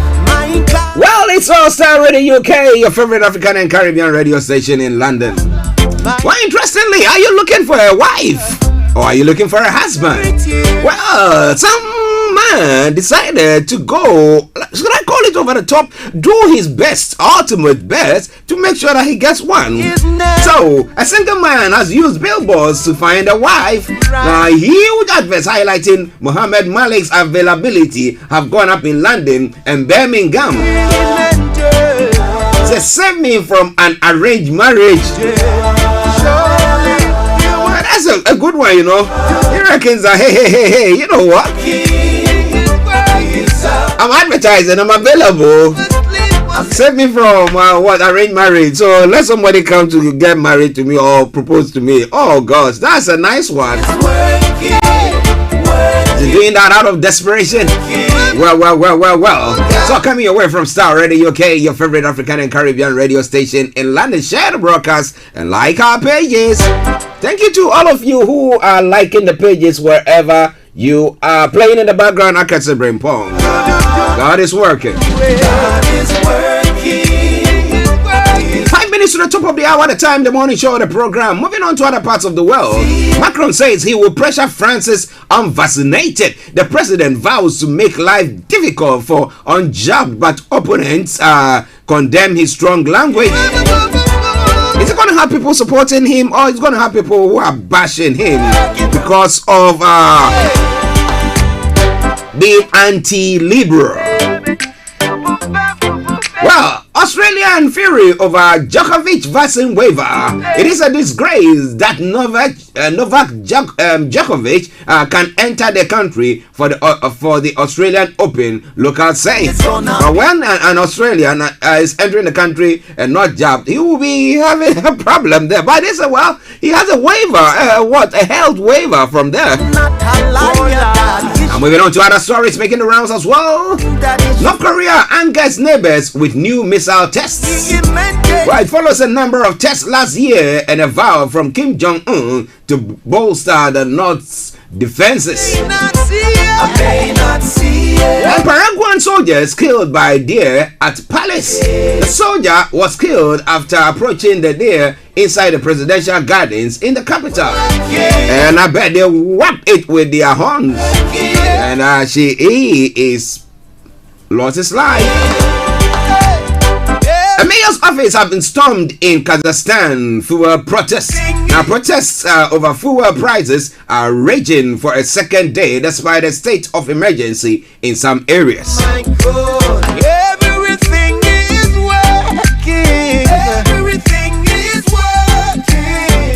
Well, it's All Star Radio UK, your favorite African and Caribbean radio station in London. Well, interestingly, are you looking for a wife? Or are you looking for a husband? Well, some man decided to go, should I call it over the top, do his best, ultimate best, to make sure that he gets one. So, a single man has used billboards to find a wife. Now, huge adverts highlighting Muhammad Malik's availability have gone up in London and Birmingham. Say, save me from an arranged marriage. That's a good one, you know. He reckons that, hey, you know what? I'm advertising, I'm available. Save me from arranged marriage. So let somebody come to get married to me or propose to me. Oh gosh, that's a nice one. Is doing that out of desperation? Well. So coming your way from Starr Radio UK, your favorite African and Caribbean radio station in London. Share the broadcast and like our pages. Thank you to all of you who are liking the pages wherever you are playing in the background. I can say brain pong. God is working. 5 minutes to the top of the hour, the time, the morning show, the program. Moving on to other parts of the world. Macron says he will pressure France's unvaccinated. The president vows to make life difficult for unjabbed, but opponents condemn his strong language. Is it going to have people supporting him, or is it going to have people who are bashing him because of being anti-liberal? Well, Australian fury over Djokovic vaccine waiver. It is a disgrace that Novak Djokovic can enter the country for the Australian Open local site. But when an Australian is entering the country and not jabbed, he will be having a problem there. But it's he has a waiver, a health waiver from there. And moving on to other stories making the rounds as well. North Korea angers neighbors with new missile tests. Well, it follows a number of tests last year and a vow from Kim Jong-un to bolster the North's defenses. And Paraguayan soldiers killed by deer at palace. The soldier was killed after approaching the deer inside the presidential gardens in the capital. And I bet they whap it with their horns. And he lost his life. A mayor's office has been stormed in Kazakhstan. Fuel protests. Now, protests over fuel prices are raging for a second day despite a state of emergency in some areas. Everything is working. Everything is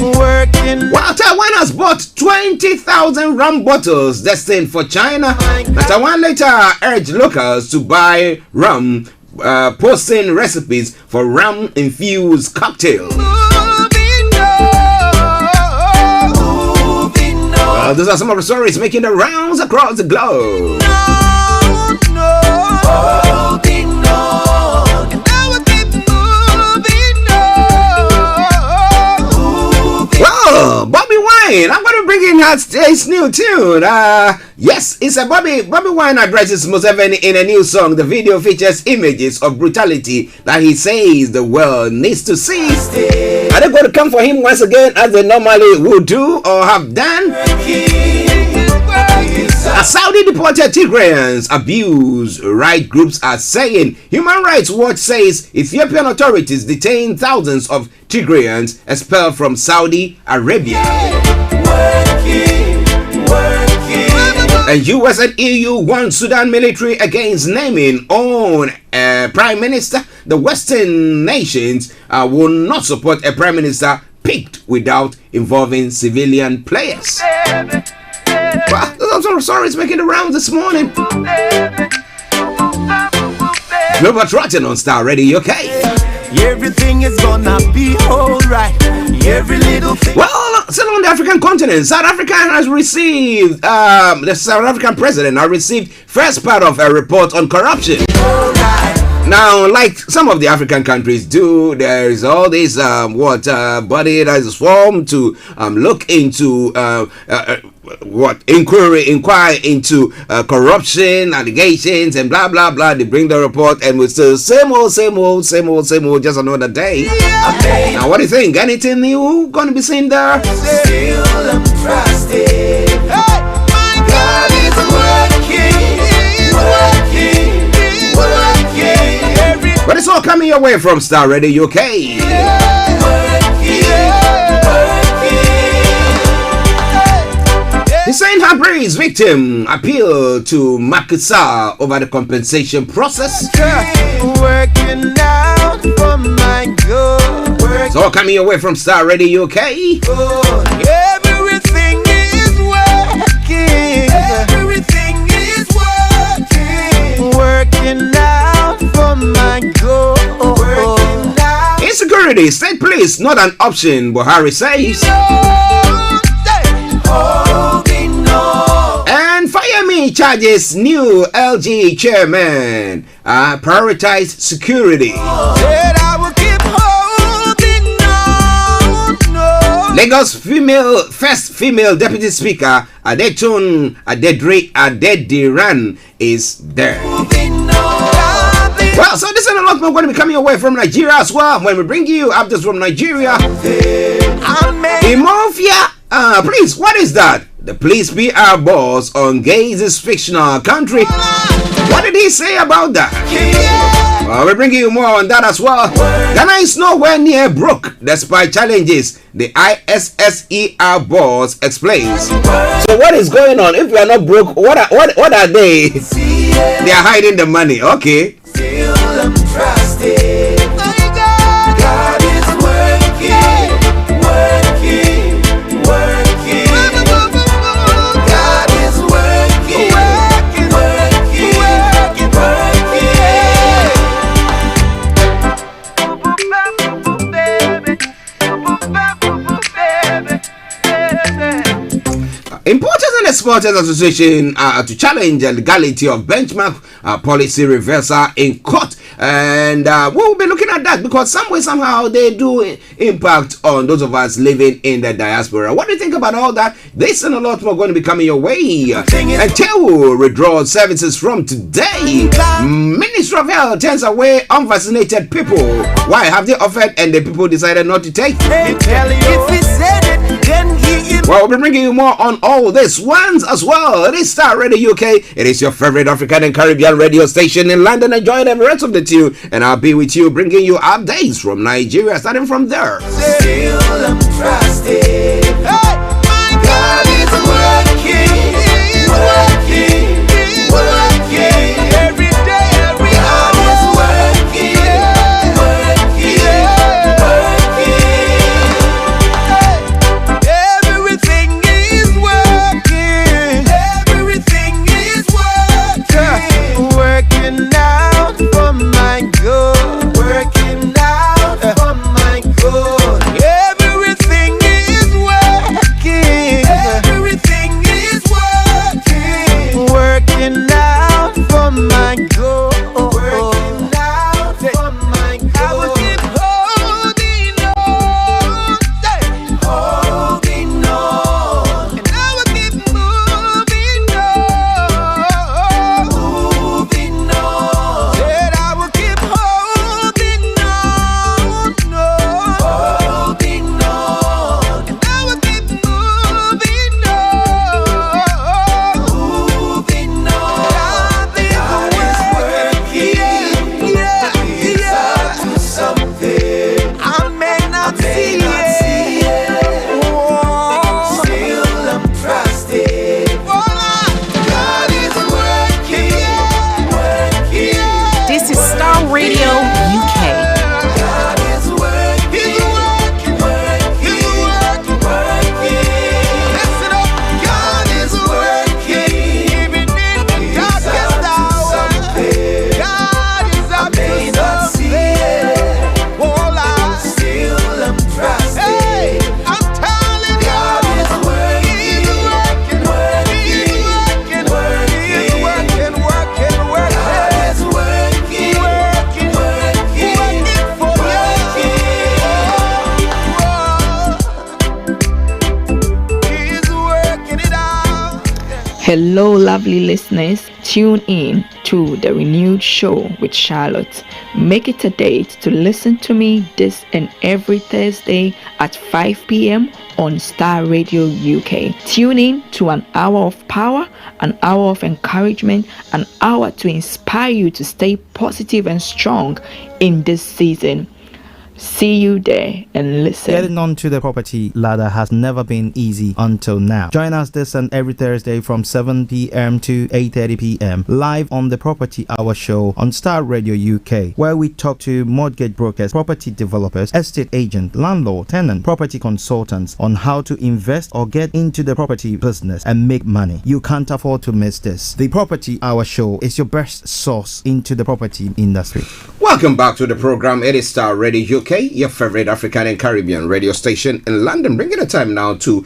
working. Well, Taiwan has bought 20,000 rum bottles destined for China. Taiwan later urged locals to buy rum, posting recipes for rum-infused cocktails. Those are some of the stories making the rounds across the globe. Well, Bobby Wine, I'm going to bring in his new tune. Yes, it's a Bobby Wine addresses Museveni in a new song. The video features images of brutality that he says the world needs to see. Are they going to come for him once again as they normally would do or have done? Saudi deported Tigrayans abuse, right groups are saying. Human Rights Watch says Ethiopian authorities detain thousands of Tigrayans expelled from Saudi Arabia. And US and EU warn Sudan military against naming own prime minister. The Western nations will not support a prime minister picked without involving civilian players. Well, those are stories making the rounds this morning. Global Trotting on Starr Radio UK. Everything is gonna be alright. Every little thing. Well, still on the African continent, South Africa has received, the South African president has received first part of a report on corruption. Now, like some of the African countries do, there is all this body that is formed to look into inquire into corruption allegations and blah blah blah. They bring the report and we still same old, just another day. Now, what do you think? Anything new gonna be seen there? Still I'm trusting. My God is working. But it's all coming your way from Starr Radio UK. Hussein Habri's victim appealed to Macky Sall over the compensation process. Working out. out for my good. Working So coming your way from Star Radio UK. everything is working. Everything is working. Working out for my good. Working out. Insecurity, state police, not an option, Buhari says. And Fire Me charges new LG chairman. Prioritize security. Lagos first female deputy speaker Adetun Adediran is there. Well, so this is a lot more going to be coming away from Nigeria as well. When we bring you updates from Nigeria, Imofia, please, what is that? The police PR boss on Gaze's fictional country. What did he say about that? We're bringing you more on that as well. Ghana is nowhere near broke despite challenges, the ISSER boss explains. So what is going on? If you are not broke, what are they? They are hiding the money. Okay. Still I'm trusted. God is working, working, working. God is working, working, working, Importers and Exporters Association to challenge the legality of benchmark policy reversal in court, and we'll be looking at that because some way somehow they do impact on those of us living in the diaspora. What do you think about all that? This and a lot more going to be coming your way. And Tewu withdraws services from today. Ministry of Health turns away unvaccinated people. Why have they offered and the people decided not to take? If he said it, then he. Well, we'll be bringing you more on all this ones as well. It is Star Radio UK. It is your favorite African and Caribbean radio station in London. Enjoy the rest of the tune, and I'll be with you bringing you updates from Nigeria, starting from there. Still I'm trusted. My God is working, working, working. Every day, every hour is working, working, working. Everything is working, everything is working, working out for my good, working out for my good. Everything is working, everything is working, working out for my good, working out for my good. I will keep holding on, holding on, and I will keep moving on, moving on. Said I will keep holding on, holding on, and I will keep moving on, moving on. God is working, He's up to something. I may not see it, still I'm trusted. God is working, working. This is Star Radio UK. God is working, working, working, working, working. Listen up, God is working, even in the darkest hour. God is up to something. Still I'm trusted. Hey, I'm telling you, God is working, He's working, working, working, working, working, working. God is working, working, working, working for you. He's working it out. Hello, lovely listeners. Tune in to the renewed show with Charlotte. Make it a date to listen to me this and every Thursday at 5 p.m. on Star Radio UK. Tune in to an hour of power, an hour of encouragement, an hour to inspire you to stay positive and strong in this season. See you there and listen. Getting onto the property ladder has never been easy until now. Join us this and every Thursday from 7 p.m. to 8:30 p.m. live on the Property Hour show on Starr Radio UK, where we talk to mortgage brokers, property developers, estate agents, landlord, tenant, property consultants on how to invest or get into the property business and make money. You can't afford to miss this. The Property Hour show is your best source into the property industry. Welcome back to the program. It is Starr Radio UK, your favorite African and Caribbean radio station in London. Bringing the time now to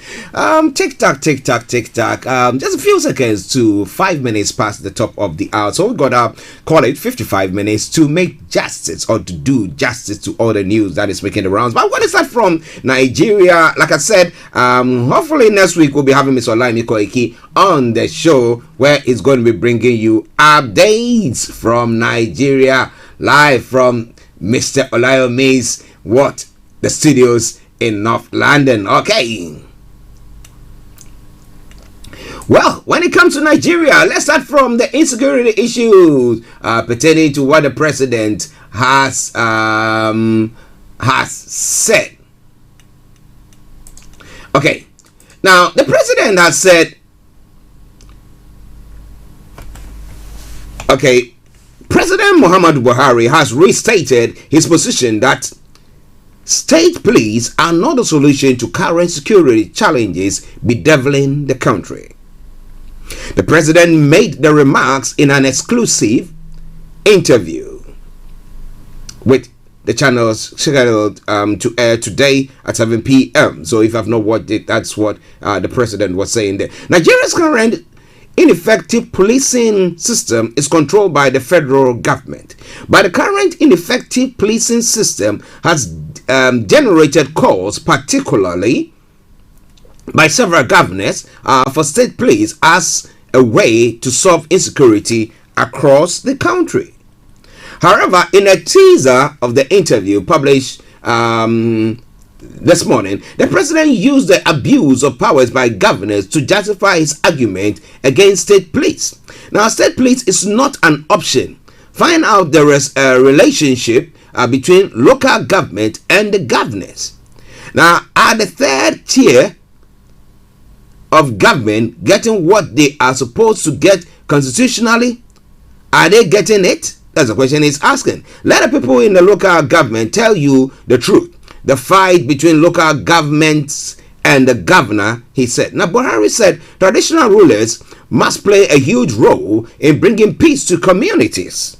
tick tock. Just a few seconds to 5 minutes past the top of the hour. So we got call it 55 minutes to make justice or to do justice to all the news that is making the rounds. But what is that from Nigeria? Like I said, hopefully next week we'll be having Mr. Olaimi Koiki on the show, where he's going to be bringing you updates from Nigeria, live from Mr. Olaimi's the studios in North London. Okay. Well, when it comes to Nigeria, let's start from the insecurity issues pertaining to what the president has said. Okay. Now, the president has said, President Muhammadu Buhari has restated his position that state police are not the solution to current security challenges bedeviling the country. The president made the remarks in an exclusive interview with the channels scheduled to air today at 7 p.m. So if I've not watched it, that's what the president was saying there. Nigeria's current ineffective policing system is controlled by the federal government. But the current ineffective policing system has generated calls, particularly by several governors, for state police as a way to solve insecurity across the country. However, in a teaser of the interview published this morning, the president used the abuse of powers by governors to justify his argument against state police. Now, state police is not an option. Find out there is a relationship between local government and the governors. Now, at the third tier of government getting what they are supposed to get constitutionally, are they getting it? That's the question he's asking. Let the people in the local government tell you the truth. The fight between local governments and the governor, he said. Now, Buhari said traditional rulers must play a huge role in bringing peace to communities.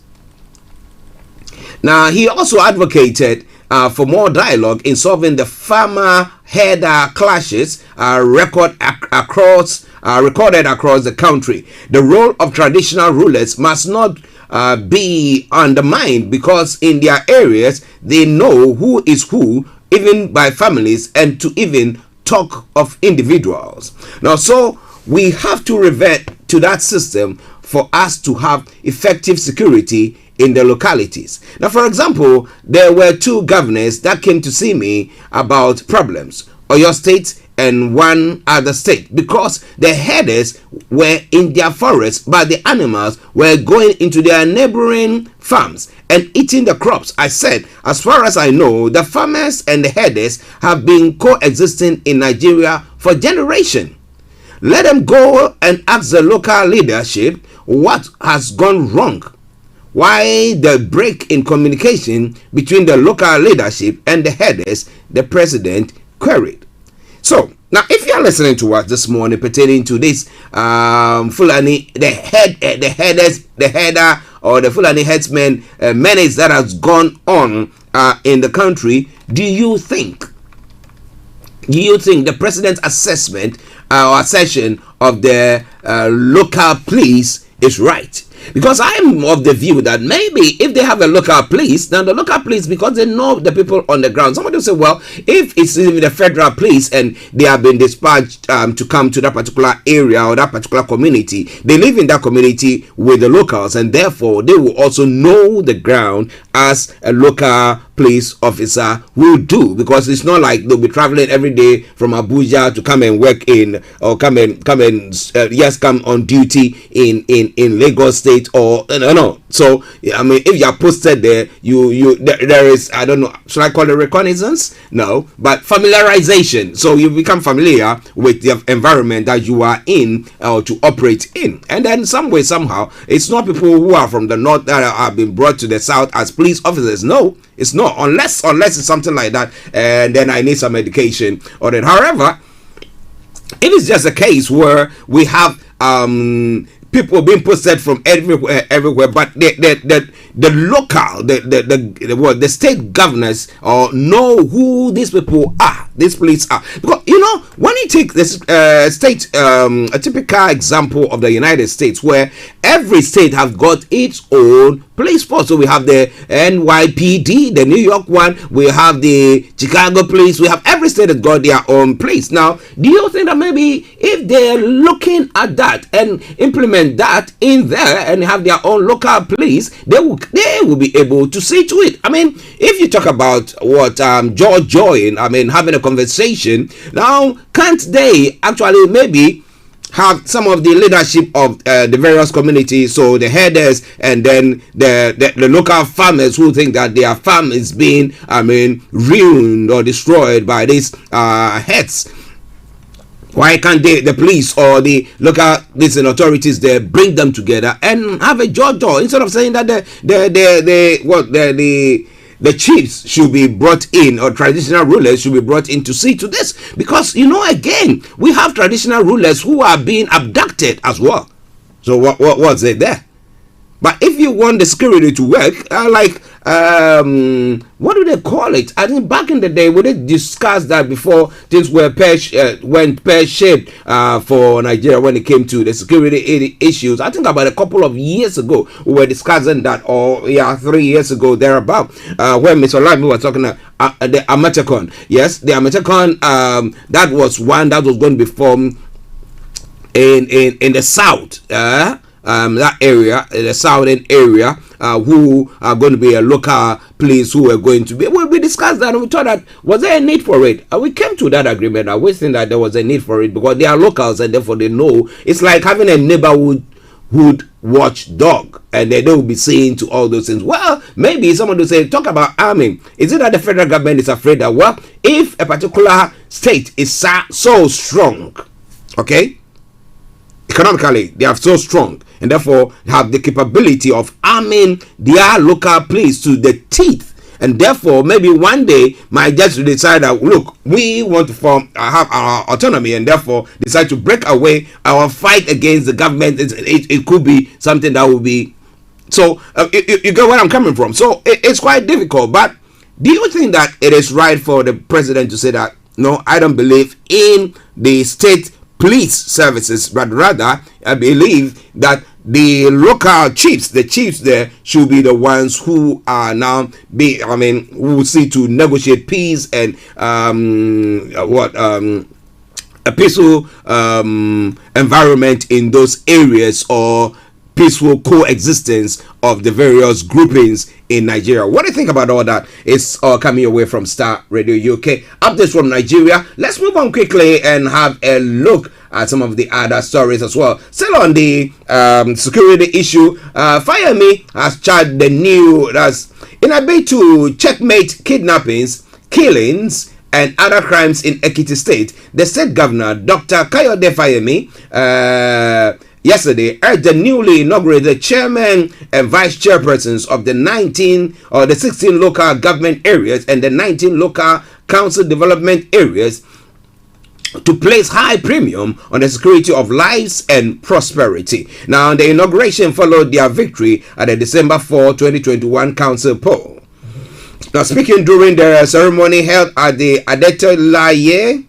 Now, he also advocated for more dialogue in solving the farmer-herder clashes recorded across the country. The role of traditional rulers must not be undermined, because in their areas they know who is who, even by families, and to even talk of individuals. Now, so we have to revert to that system for us to have effective security in the localities. Now, for example, there were two governors that came to see me about problems, Oyo State and one other state, because the herders were in their forests, but the animals were going into their neighboring farms and eating the crops. I said, as far as I know, the farmers and the herders have been coexisting in Nigeria for generations. Let them go and ask the local leadership what has gone wrong. Why the break in communication between the local leadership and the herders, the president queried. So, now if you are listening to us this morning pertaining to this Fulani, the header or the Fulani headsman menace that has gone on in the country, do you think the president's assessment or assertion of the local police is right? Because I am of the view that maybe if they have a local police, now the local police, because they know the people on the ground, somebody will say, well, if it's even the federal police and they have been dispatched to come to that particular area or that particular community, they live in that community with the locals, and therefore they will also know the ground as a local police officer will do, because it's not like they'll be traveling every day from Abuja to come and work in, or come on duty in Lagos State, or no. So I mean, if you are posted there, there is, I don't know, should I call it reconnaissance? No, but familiarization. So you become familiar with the environment that you are in or to operate in, and then some way somehow, it's not people who are from the north that have been brought to the south as police officers. No, it's not, unless it's something like that, and then I need some education or that. However, it is just a case where we have people being posted from everywhere, but the local, the state governors know who these people are, these police are. Because when you take this state, a typical example of the United States, where every state have got its own police force. So we have the NYPD, the New York one, we have the Chicago police, we have every state has got their own police. Now, do you think that maybe if they're looking at that and implement that in there and have their own local police, they will be able to see to it? I mean, if you talk about what George Joy, I mean, having a conversation, now can't they actually maybe have some of the leadership of the various communities, so the herders and then the local farmers who think that their farm is being, ruined or destroyed by these heads? Why can't the police or the local authorities there bring them together and have a judge, instead of saying that the chiefs should be brought in, or traditional rulers should be brought in to see to this? Because again, we have traditional rulers who are being abducted as well. So what's it there? But if you want the security to work, what do they call it? I think back in the day, we did discuss that before things went pear-shaped for Nigeria when it came to the security issues. I think about a couple of years ago, we were discussing that, 3 years ago, thereabout, when Mr. Lamy was talking about the Amatekon. Yes, the Amatekon, that was one that was going to be formed in the south. That area, the southern area, who are going to be a local police who are going to be. We discussed that and we thought that, was there a need for it? We came to that agreement. I was thinking that there was a need for it because they are locals and therefore they know. It's like having a neighborhood watchdog, and they will be saying to all those things. Well, maybe someone will say, talk about arming. Is it that the federal government is afraid that, well, if a particular state is so strong, okay, economically they are so strong, and therefore have the capability of arming their local police to the teeth, and therefore maybe one day might just decide that, look, we want to have our autonomy, and therefore decide to break away our fight against the government. It could be something that will be so. You get where I'm coming from. So it's quite difficult. But do you think that it is right for the president to say that, no, I don't believe in the state police services, but rather I believe that the local chiefs, the chiefs there, should be the ones who are now who will see to negotiate peace and a peaceful environment in those areas, or peaceful coexistence of the various groupings in Nigeria. What do you think about all that? It's all coming away from Starr Radio UK. Updates from Nigeria. Let's move on quickly and have a look at some of the other stories as well. Still on the security issue, Fayemi has charged the new, that's in a bid to checkmate kidnappings, killings, and other crimes in Ekiti State. The state governor, Dr. Kayode Fayemi, yesterday urged the newly inaugurated chairman and vice chairpersons of the 16 local government areas and the 19 local council development areas to place high premium on the security of lives and prosperity. Now, the inauguration followed their victory at the December 4, 2021 council poll. Now, speaking during the ceremony held at the Adetolaye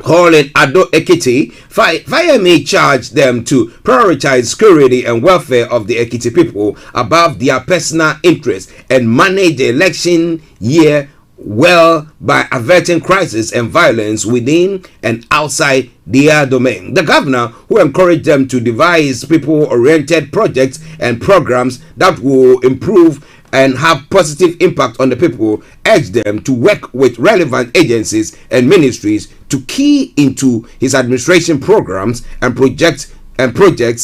Hall in Ado Ekiti, Fayemi charged them to prioritize security and welfare of the Ekiti people above their personal interests and manage the election year well by averting crisis and violence within and outside their domain. The governor, who encouraged them to devise people-oriented projects and programs that will improve and have positive impact on the people, urged them to work with relevant agencies and ministries to key into his administration programs and projects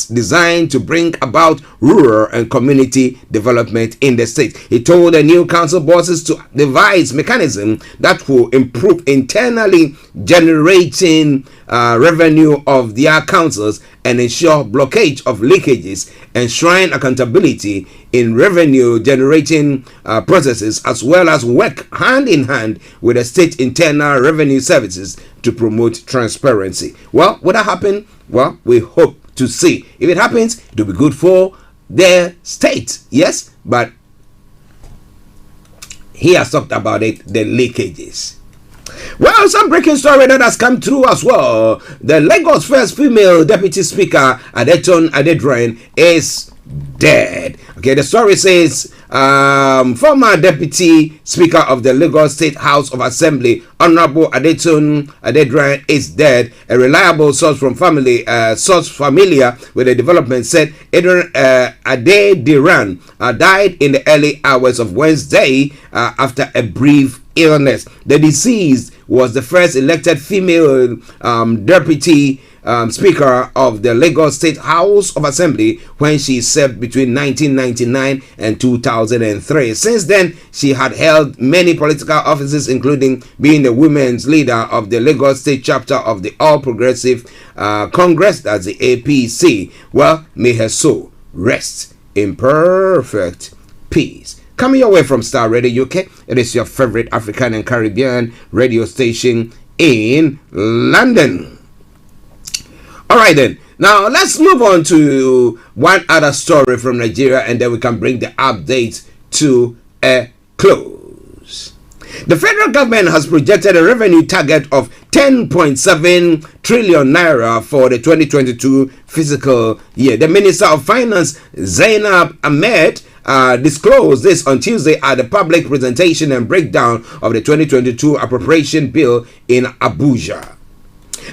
designed to bring about rural and community development in the state. He told the new council bosses to devise mechanisms that will improve internally generating revenue of their councils and ensure blockage of leakages, enshrine accountability in revenue generating processes, as well as work hand in hand with the state internal revenue services to promote transparency. Well, would that happen? Well, we hope to see. If it happens, it will be good for the state. Yes, but he has talked about it, the leakages. Well, some breaking story that has come through as well. The Lagos first female deputy speaker, Adeton Adedran, is dead. Okay, the story says former deputy speaker of the Lagos State House of Assembly, Honorable Adeton Adedran, is dead. A reliable source familiar with the development said Adediran died in the early hours of Wednesday after a brief illness. The deceased was the first elected female deputy Speaker of the Lagos State House of Assembly when she served between 1999 and 2003. Since then, she had held many political offices, including being the women's leader of the Lagos State chapter of the All Progressive Congress, that's the APC. Well, may her soul rest in perfect peace. Coming your way from Starr Radio UK, it is your favorite African and Caribbean radio station in London. All right then, now let's move on to one other story from Nigeria, and then we can bring the update to a close. The federal government has projected a revenue target of 10.7 trillion naira for the 2022 fiscal year. The Minister of Finance, Zainab Ahmed, disclosed this on Tuesday at the public presentation and breakdown of the 2022 appropriation bill in Abuja.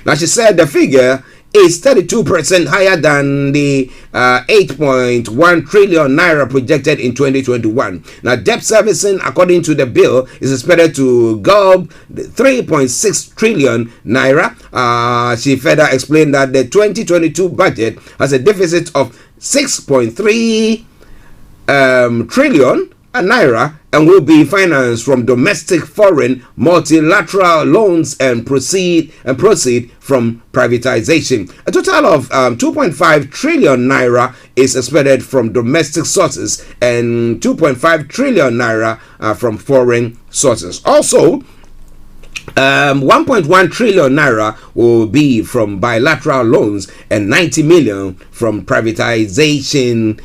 Now, she said the figure is 32% higher than the 8.1 trillion naira projected in 2021. Now, debt servicing, according to the bill, is expected to go 3.6 trillion naira. She further explained that the 2022 budget has a deficit of 6.3 trillion naira and will be financed from domestic, foreign, multilateral loans and proceed from privatization. A total of 2.5 trillion naira is expected from domestic sources and 2.5 trillion naira from foreign sources. Also, 1.1 trillion naira will be from bilateral loans and 90 million from privatization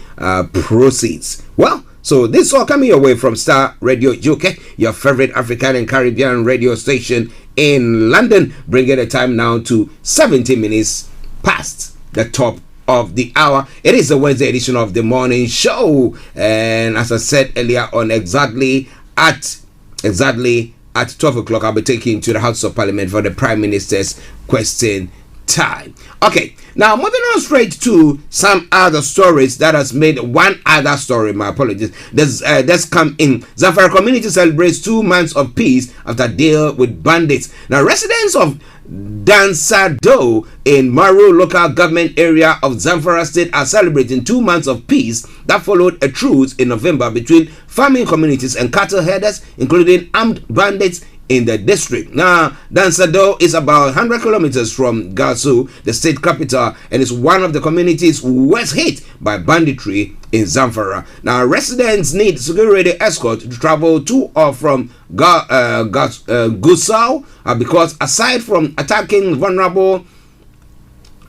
proceeds. Well, so this all coming your way from Starr Radio UK, your favorite African and Caribbean radio station in London, bringing the time now to 70 minutes past the top of the hour. It is the Wednesday edition of the morning show, and as I said earlier on, exactly at 12 o'clock, I'll be taking to the House of Parliament for the Prime Minister's question time. Okay, now moving on straight to some other stories that has made one other story. My apologies. That's come in. Zamfara community celebrates 2 months of peace after deal with bandits. Now, residents of Dansado in Maru local government area of Zamfara state are celebrating 2 months of peace that followed a truce in November between farming communities and cattle herders, including armed bandits in the district. Now, Dansado is about 100 kilometers from Gasu, the state capital, and is one of the communities worst hit by banditry in Zamfara. Now, residents need security escort to travel to or from Gusau because aside from attacking vulnerable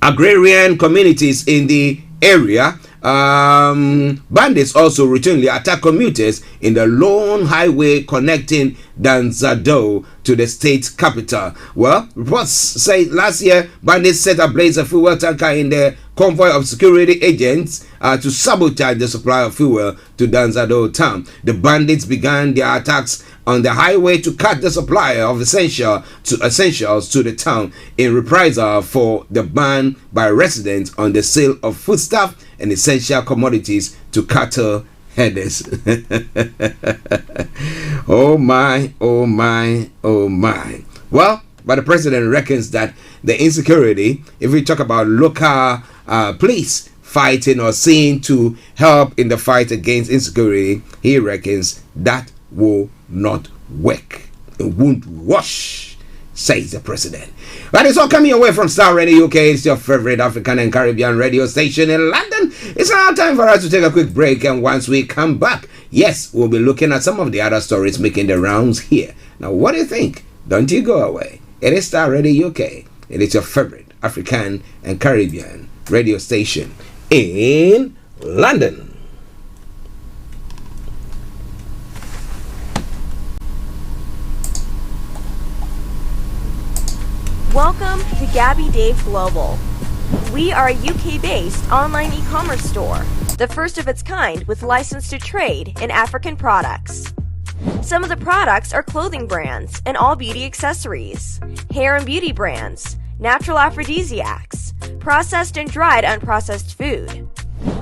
agrarian communities in the area, bandits also routinely attack commuters in the lone highway connecting Dansado to the state capital. Well, reports say last year bandits set ablaze a fuel tanker in the convoy of security agents to sabotage the supply of fuel to Dansado town. The bandits began their attacks on the highway to cut the supply of essentials to the town in reprisal for the ban by residents on the sale of foodstuff and essential commodities to cattle Headers. Oh my, oh my, oh my. Well, but the president reckons that the insecurity, if we talk about local police fighting or seeing to help in the fight against insecurity, he reckons that will not work. It won't wash, says the president. But it's all coming away from Starr Radio UK. It's your favorite African and Caribbean radio station in London. It's now time for us to take a quick break, and once we come back, yes, we'll be looking at some of the other stories making the rounds here. Now, what do you think? Don't you go away. It is Starr Radio UK. It is your favorite African and Caribbean radio station in London. Welcome to Gabby Dave Global. We are a UK-based online e-commerce store, the first of its kind with license to trade in African products. Some of the products are clothing brands and all beauty accessories, hair and beauty brands, natural aphrodisiacs, processed and dried unprocessed food.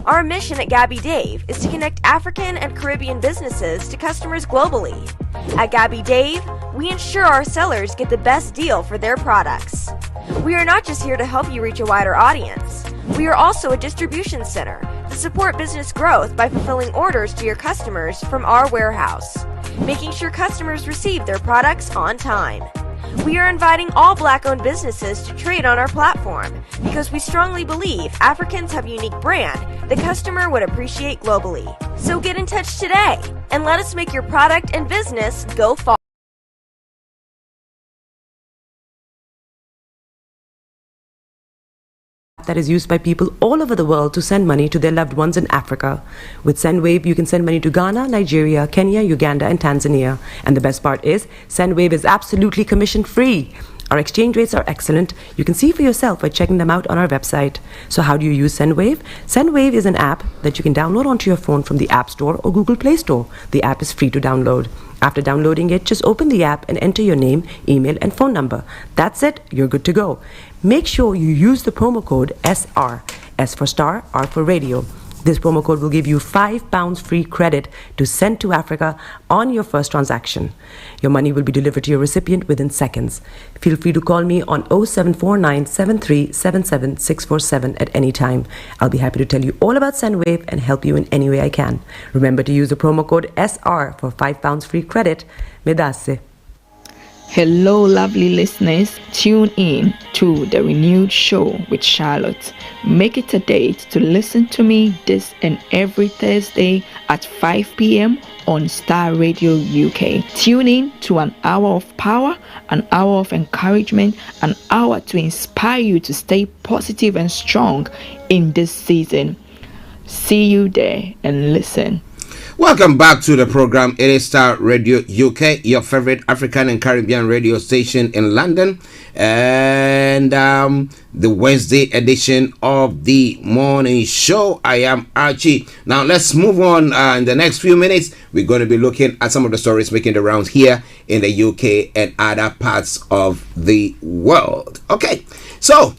Our mission at Gabby Dave is to connect African and Caribbean businesses to customers globally. At Gabby Dave, we ensure our sellers get the best deal for their products. We are not just here to help you reach a wider audience. We are also a distribution center to support business growth by fulfilling orders to your customers from our warehouse, making sure customers receive their products on time. We are inviting all Black-owned businesses to trade on our platform because we strongly believe Africans have a unique brand the customer would appreciate globally. So get in touch today and let us make your product and business go far. That is used by people all over the world to send money to their loved ones in Africa. With SendWave, you can send money to Ghana, Nigeria, Kenya, Uganda, and Tanzania. And the best part is, SendWave is absolutely commission-free. Our exchange rates are excellent. You can see for yourself by checking them out on our website. So how do you use SendWave? SendWave is an app that you can download onto your phone from the App Store or Google Play Store. The app is free to download. After downloading it, just open the app and enter your name, email, and phone number. That's it. You're good to go. Make sure you use the promo code SR, S for Star, R for Radio. This promo code will give you £5 free credit to send to Africa on your first transaction. Your money will be delivered to your recipient within seconds. Feel free to call me on 0749 7377 647 at any time. I'll be happy to tell you all about SendWave and help you in any way I can. Remember to use the promo code SR for £5 free credit. Medasse. Hello, lovely listeners. Tune in to the renewed show with Charlotte. Make it a date to listen to me this and every Thursday at 5 p.m. on Starr Radio UK. Tune in to an hour of power, an hour of encouragement, an hour to inspire you to stay positive and strong in this season. See you there and listen. Welcome back to the program. It is Starr Radio UK, your favorite African and Caribbean radio station in London, and the Wednesday edition of the morning show. I am Archie. Now let's move on. In the next few minutes, we're going to be looking at some of the stories making the rounds here in the UK and other parts of the world. Okay, so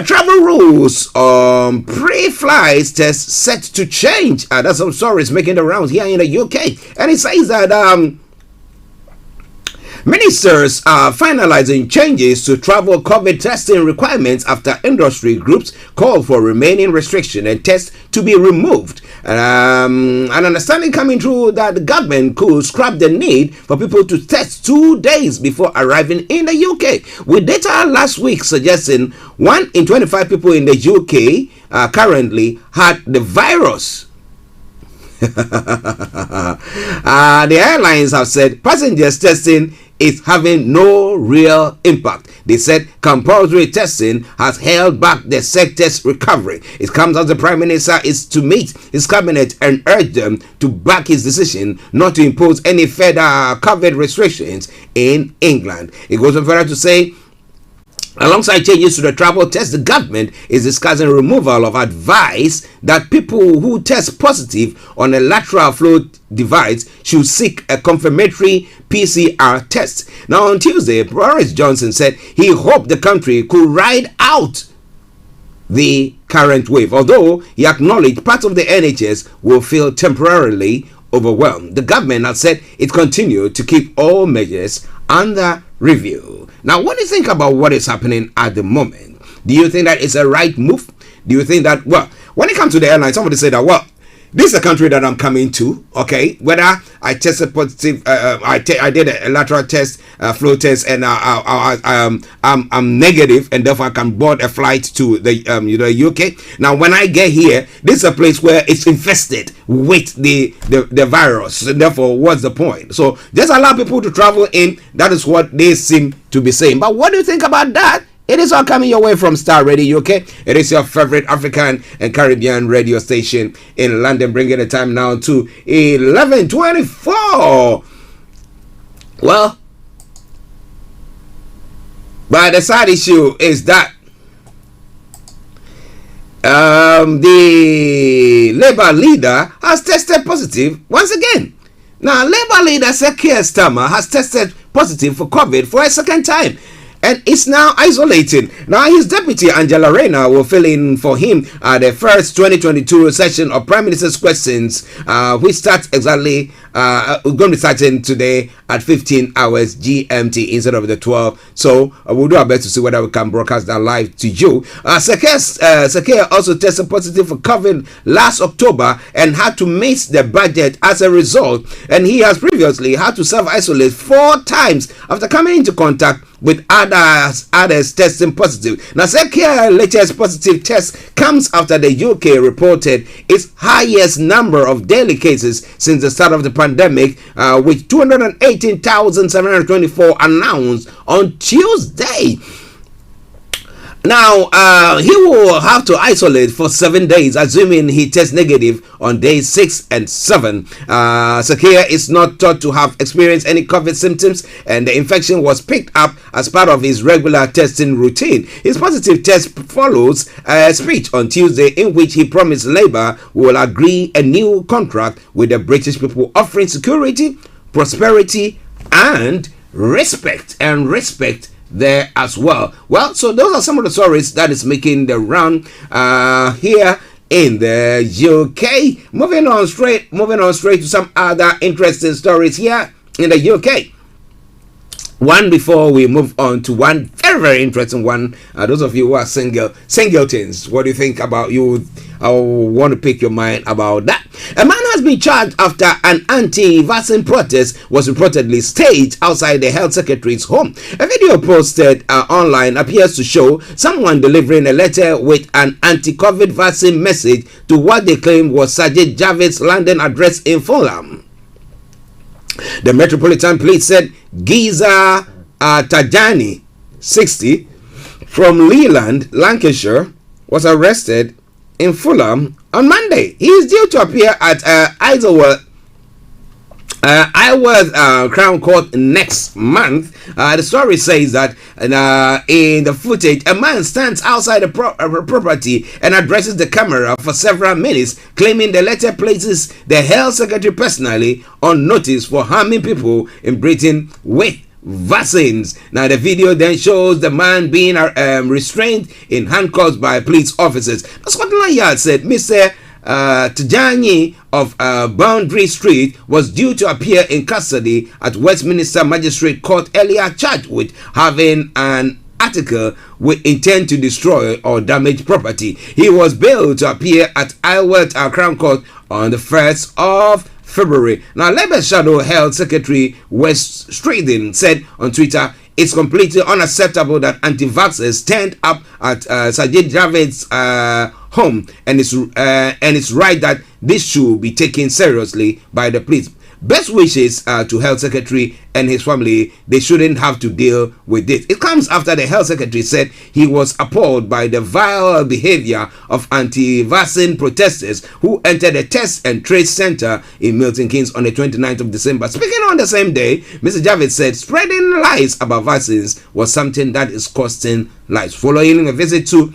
travel rules pre-flight tests set to change. That's some stories making the rounds here in the UK, and it says that ministers are finalizing changes to travel COVID testing requirements after industry groups call for remaining restriction and tests to be removed. An understanding coming through that the government could scrap the need for people to test 2 days before arriving in the UK, with data last week suggesting 1 in 25 people in the UK currently had the virus. The airlines have said passengers testing is having no real impact. They said compulsory testing has held back the sector's recovery. It comes as the Prime Minister is to meet his cabinet and urge them to back his decision not to impose any further COVID restrictions in England. It goes on further to say, alongside changes to the travel test, the government is discussing removal of advice that people who test positive on a lateral flow device should seek a confirmatory PCR test. Now, on Tuesday, Boris Johnson said he hoped the country could ride out the current wave. Although he acknowledged part of the NHS will feel temporarily overwhelmed, the government has said it continued to keep all measures under review. Now, what do you think about what is happening at the moment? Do you think that it's a right move? Do you think that, well, when it comes to the airline, somebody said that, well, this is a country that I'm coming to, okay? Whether I tested positive, I did a lateral test, flow test, and I'm negative, and therefore I can board a flight to the UK. Now, when I get here, this is a place where it's infested with the virus, and therefore, what's the point? So just allow people to travel in. That is what they seem to be saying. But what do you think about that? It is all coming your way from Starr Radio UK. It is your favorite African and Caribbean radio station in London, bringing the time now to 11:24. Well, but the side issue is that the Labour leader has tested positive once again. Now, Labour leader Sir Keir Starmer has tested positive for COVID for a second time, and is now isolated. Now, his deputy Angela Rayner will fill in for him at the first 2022 session of Prime Minister's Questions, which starts exactly, we're going to be starting today at 15 hours GMT instead of the 12. So we'll do our best to see whether we can broadcast that live to you. Sir Keir also tested positive for COVID last October and had to miss the budget as a result. And he has previously had to self-isolate 4 times after coming into contact with others testing positive. Now, Sir Keir's latest positive test comes after the UK reported its highest number of daily cases since the start of the pandemic, with 218,724 announced on Tuesday. Now, he will have to isolate for 7 days, assuming he tests negative on days 6 and 7. Sir Keir is not thought to have experienced any COVID symptoms, and the infection was picked up as part of his regular testing routine. His positive test follows a speech on Tuesday in which he promised Labour will agree a new contract with the British people, offering security, prosperity, and respect there as well. Well, so those are some of the stories that is making the round here in the UK. Moving on straight to some other interesting stories here in the UK. One before we move on to one very, very interesting one. Those of you who are singletons, what do you think about you? I want to pick your mind about that. A man has been charged after an anti-vaccine protest was reportedly staged outside the health secretary's home. A video posted online appears to show someone delivering a letter with an anti-COVID vaccine message to what they claim was Sajid Javid's London address in Fulham. The Metropolitan Police said Giza Tajani, 60, from Leland, Lancashire, was arrested in Fulham on Monday. He is due to appear at Isleworth Crown Court next month. The story says that in the footage, a man stands outside the property and addresses the camera for several minutes, claiming the letter places the health secretary personally on notice for harming people in Britain with vaccines. Now, the video then shows the man being restrained in handcuffs by police officers. The Scotland Yard said Mr. Tajani of Boundary Street was due to appear in custody at Westminster Magistrate Court earlier, charged with having an article with intent to destroy or damage property. He was bailed to appear at Isleworth Crown Court on the 1st of February. Now, Labour Shadow Health Secretary Wes Streeting said on Twitter, "It's completely unacceptable that anti-vaxxers turned up at Sajid Javid's home, and it's right that this should be taken seriously by the police. Best wishes to Health Secretary and his family. They shouldn't have to deal with this." It comes after the Health Secretary said he was appalled by the vile behavior of anti-vaccine protesters who entered a test and trace center in Milton Keynes on the 29th of December. Speaking on the same day, Mr. Javid said spreading lies about vaccines was something that is costing lives. Following a visit to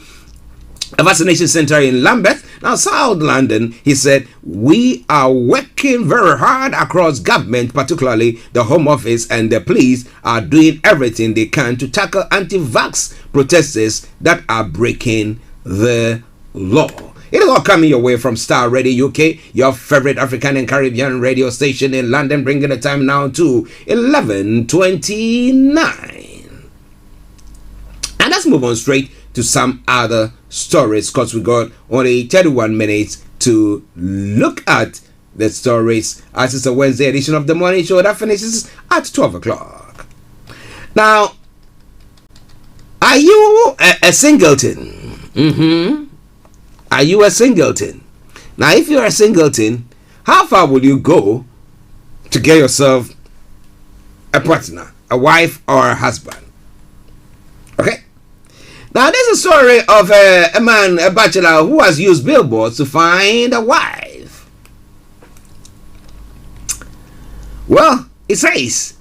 a vaccination center in Lambeth, now South London, he said, "We are working very hard across government, particularly the Home Office and the police are doing everything they can to tackle anti-vax protesters that are breaking the law. It is all coming your way from Starr Radio UK, your favorite African and Caribbean radio station in London, bringing the time now to 11:29. And let's move on straight to some other stories, because we got only 31 minutes to look at the stories as it's a Wednesday edition of the morning show that finishes at 12 o'clock. Now, are you a singleton? Are you a singleton? Now, if you're a singleton, how far will you go to get yourself a partner, a wife or a husband? Okay. Now, there's a story of a man, a bachelor, who has used billboards to find a wife. Well, it says,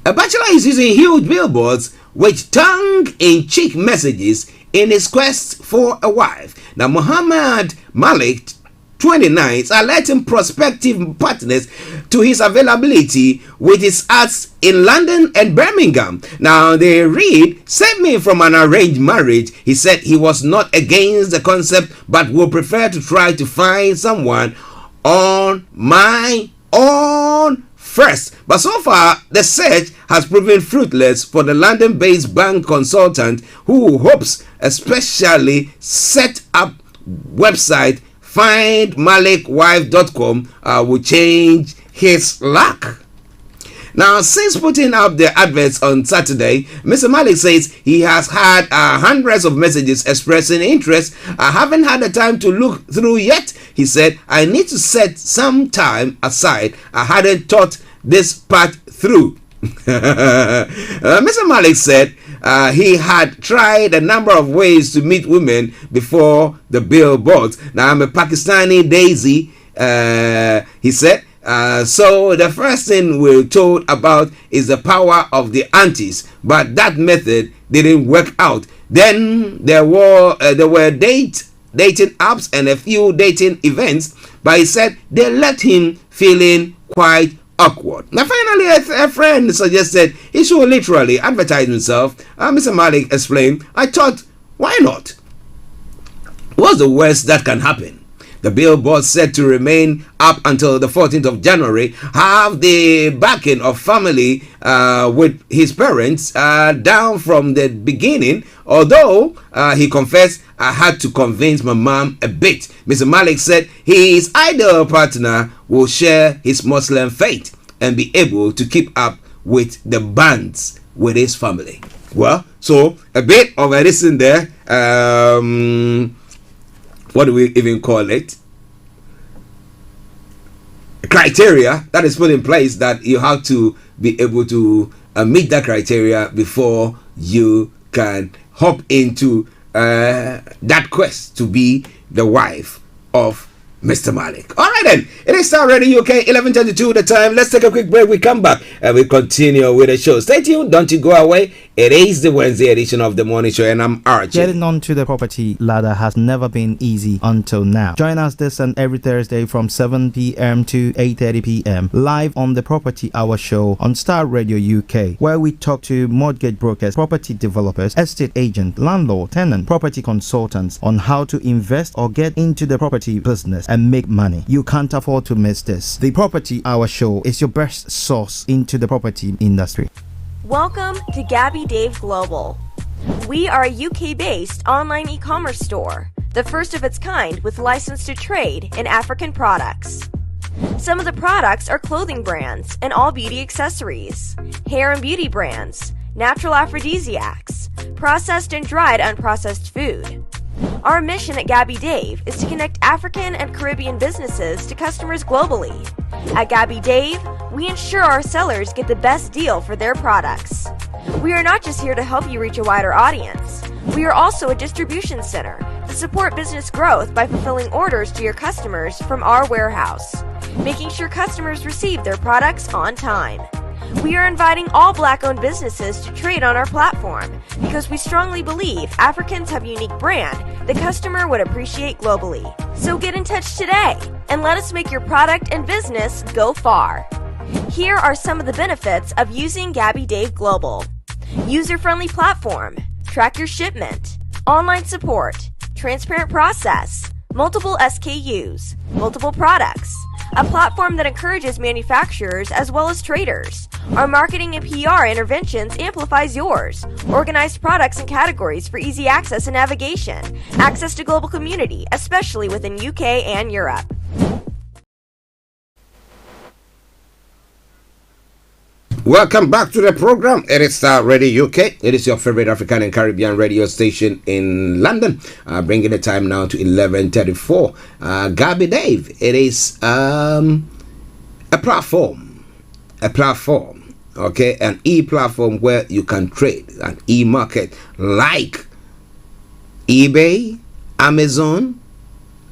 a bachelor is using huge billboards with tongue-in-cheek messages in his quest for a wife. Now, Muhammad Malik, 29, is alerting prospective partners to his availability with his ads in London and Birmingham. Now, they read, "Save me from an arranged marriage." He said he was not against the concept, but would prefer to try to find someone on my own first. But so far, the search has proven fruitless for the London-based bank consultant, who hopes especially set up website findmalikwife.com will change his luck. Now, since putting up the adverts on Saturday, Mr. Malik says he has had hundreds of messages expressing interest. "I haven't had the time to look through yet," he said. "I need to set some time aside. I hadn't thought this part through." Mr. Malik said he had tried a number of ways to meet women before the billboards. "Now, I'm a Pakistani daisy," he said. "So the first thing we're told about is the power of the aunties, but that method didn't work out. Then there were dating apps and a few dating events, but he said they left him feeling quite awkward." Now, finally, a friend suggested he should literally advertise himself. Mr. Malik explained, "I thought, why not? What's the worst that can happen?" The billboard, set to remain up until the 14th of January, have the backing of family with his parents down from the beginning, although he confessed, "I had to convince my mom a bit." Mr. Malik said his ideal partner will share his Muslim faith and be able to keep up with the bands with his family. Well, so a bit of a listen there. What do we even call it? Criteria that is put in place, that you have to be able to meet that criteria before you can hop into that quest to be the wife of Mr. Malik. All right then, it is Starr Radio UK, 11:22 the time. Let's take a quick break. We come back and we continue with the show. Stay tuned, don't you go away. It is the Wednesday edition of the morning show, and I'm Archie. Getting onto the property ladder has never been easy until now. Join us this and every Thursday from 7 p.m. to 8:30 p.m. live on the Property Hour show on Starr Radio UK, where we talk to mortgage brokers, property developers, estate agents, landlord, tenant, property consultants on how to invest or get into the property business and make money. You can't afford to miss this. The Property Hour show is your best source into the property industry. Welcome to Gabby Dave Global. We are a UK-based online e-commerce store, the first of its kind with license to trade in African products. Some of the products are clothing brands and all beauty accessories, hair and beauty brands, natural aphrodisiacs, processed and dried unprocessed food. Our mission at Gabby Dave is to connect African and Caribbean businesses to customers globally. At Gabby Dave, we ensure our sellers get the best deal for their products. We are not just here to help you reach a wider audience. We are also a distribution center to support business growth by fulfilling orders to your customers from our warehouse, making sure customers receive their products on time. We are inviting all Black-owned businesses to trade on our platform because we strongly believe Africans have a unique brand the customer would appreciate globally. So get in touch today and let us make your product and business go far. Here are some of the benefits of using Gabby Dave Global. User-friendly platform, track your shipment, online support, transparent process, multiple SKUs, multiple products, a platform that encourages manufacturers as well as traders. Our marketing and PR interventions amplifies yours. Organized products and categories for easy access and navigation. Access to global community, especially within UK and Europe. Welcome back to the program. It is Starr Radio UK. It is your favorite African and Caribbean radio station in London. Bringing the time now to 11:34. Gabby Dave. It is a platform, okay, an e-platform where you can trade, an e-market like eBay, Amazon,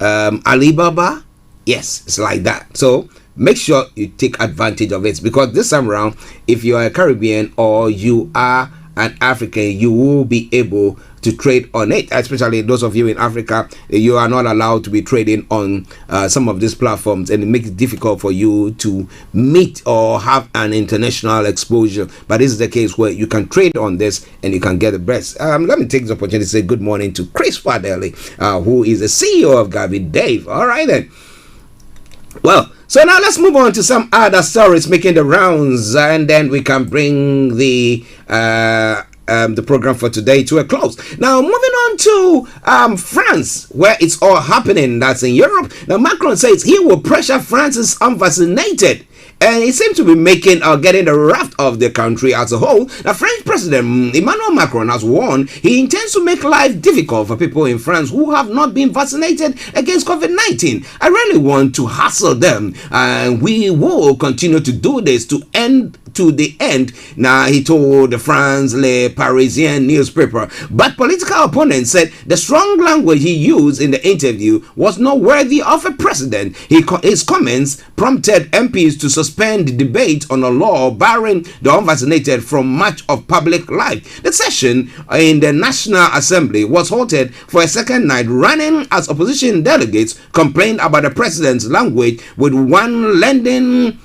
Alibaba. Yes, it's like that. So make sure you take advantage of it, because this time around, if you are a Caribbean or you are an African, you will be able to trade on it. Especially those of you in Africa, you are not allowed to be trading on some of these platforms, and it makes it difficult for you to meet or have an international exposure. But this is the case where you can trade on this and you can get the best. Let me take this opportunity to say good morning to Chris Fadeli, who is the CEO of Gabby Dave. All right then. Well, so now let's move on to some other stories making the rounds, and then we can bring the program for today to a close. Now, moving on to France, where it's all happening. That's in Europe. Now, Macron says he will pressure France's unvaccinated, and he seems to be making or getting the wrath of the country as a whole. The French President Emmanuel Macron has warned he intends to make life difficult for people in France who have not been vaccinated against COVID-19. I really want to hassle them, and we will continue to do this to the end. Now, he told the France Le Parisien newspaper. But political opponents said the strong language he used in the interview was not worthy of a president. His comments prompted MPs to suspend the debate on a law barring the unvaccinated from much of public life. The session in the National Assembly was halted for a second night running as opposition delegates complained about the president's language, with one leading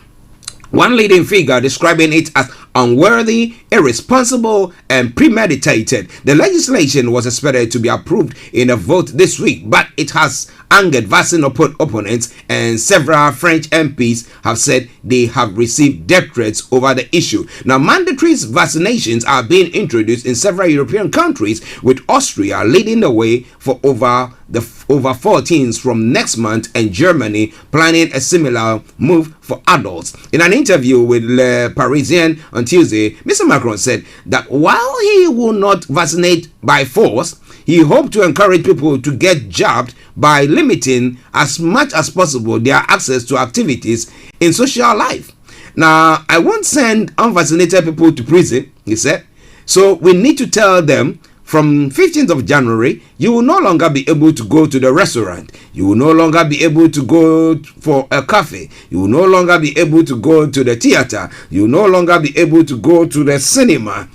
figure describing it as unworthy, irresponsible, and premeditated. The legislation was expected to be approved in a vote this week, but it has angered vaccine opponents, and several French MPs have said they have received death threats over the issue. Now, mandatory vaccinations are being introduced in several European countries, with Austria leading the way for over 14s from next month, and Germany planning a similar move for adults. In an interview with Le Parisien on Tuesday, Mr. Macron said that while he will not vaccinate by force, he hoped to encourage people to get jabbed by limiting as much as possible their access to activities in social life. Now, I won't send unvaccinated people to prison, he said. So we need to tell them from 15th of January, you will no longer be able to go to the restaurant. You will no longer be able to go for a cafe. You will no longer be able to go to the theater. You will no longer be able to go to the cinema.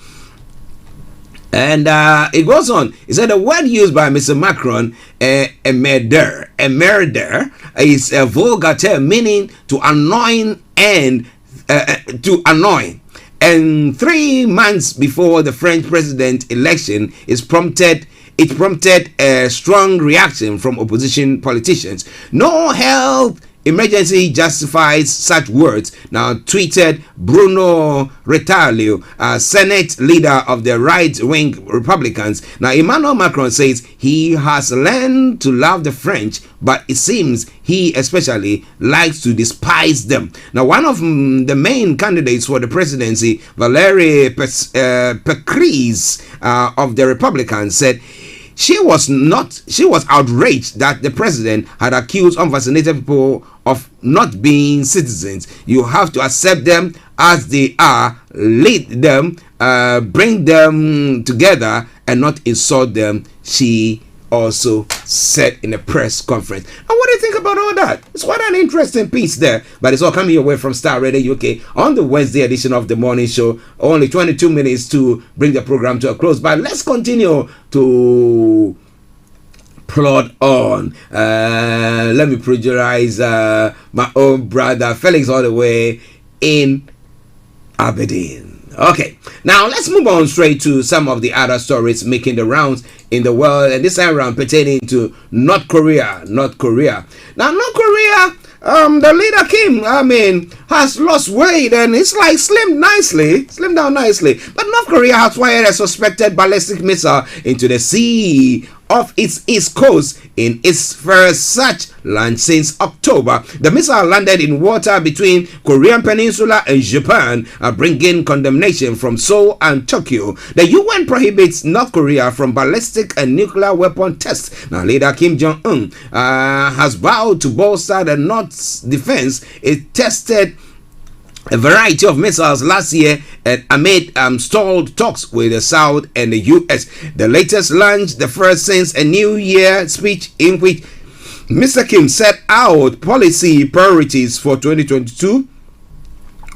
And it goes on. He said the word used by Mr. Macron, a murder, is a vulgar term meaning to annoy and to annoy. And 3 months before the French president election, it prompted a strong reaction from opposition politicians. No health emergency justifies such words. Now, tweeted Bruno Retailleau, Senate leader of the right-wing Republicans. Now, Emmanuel Macron says he has learned to love the French, but it seems he especially likes to despise them. Now, one of the main candidates for the presidency, Valérie Pécresse of the Republicans, said she was outraged that the president had accused unvaccinated people of not being citizens. You have to accept them as they are, lead them, bring them together, and not insult them, she also said in a press conference. And what do you think about all that? It's quite an interesting piece there, but it's all coming your way from Starr Radio UK on the Wednesday edition of the morning show. Only 22 minutes to bring the program to a close, but let's continue to plod on. Let me plagiarize my own brother Felix all the way in Aberdeen. Okay, now let's move on straight to some of the other stories making the rounds in the world, and this time around pertaining to North Korea. Now, North Korea, the leader Kim, has lost weight and it's like slimmed down nicely. But North Korea has fired a suspected ballistic missile into the sea off its east coast in its first such launch since October. The missile landed in water between Korean Peninsula and Japan, bringing condemnation from Seoul and Tokyo. The UN prohibits North Korea from ballistic and nuclear weapon tests. Now, leader Kim Jong-un has vowed to bolster the North's defense. It tested a variety of missiles last year amid stalled talks with the South and the US. The latest launch, the first since a New Year speech in which Mr. Kim set out policy priorities for 2022,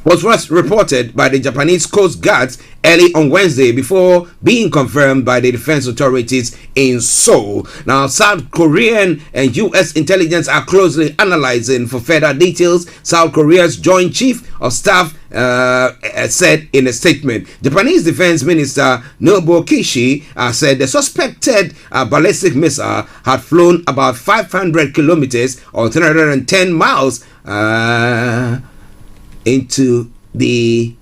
was first reported by the Japanese Coast Guards early on Wednesday before being confirmed by the defense authorities in Seoul. Now, South Korean and U.S. intelligence are closely analyzing for further details, South Korea's Joint Chief of Staff said in a statement. Japanese Defense Minister Nobuo Kishi said the suspected ballistic missile had flown about 500 kilometers or 310 miles into the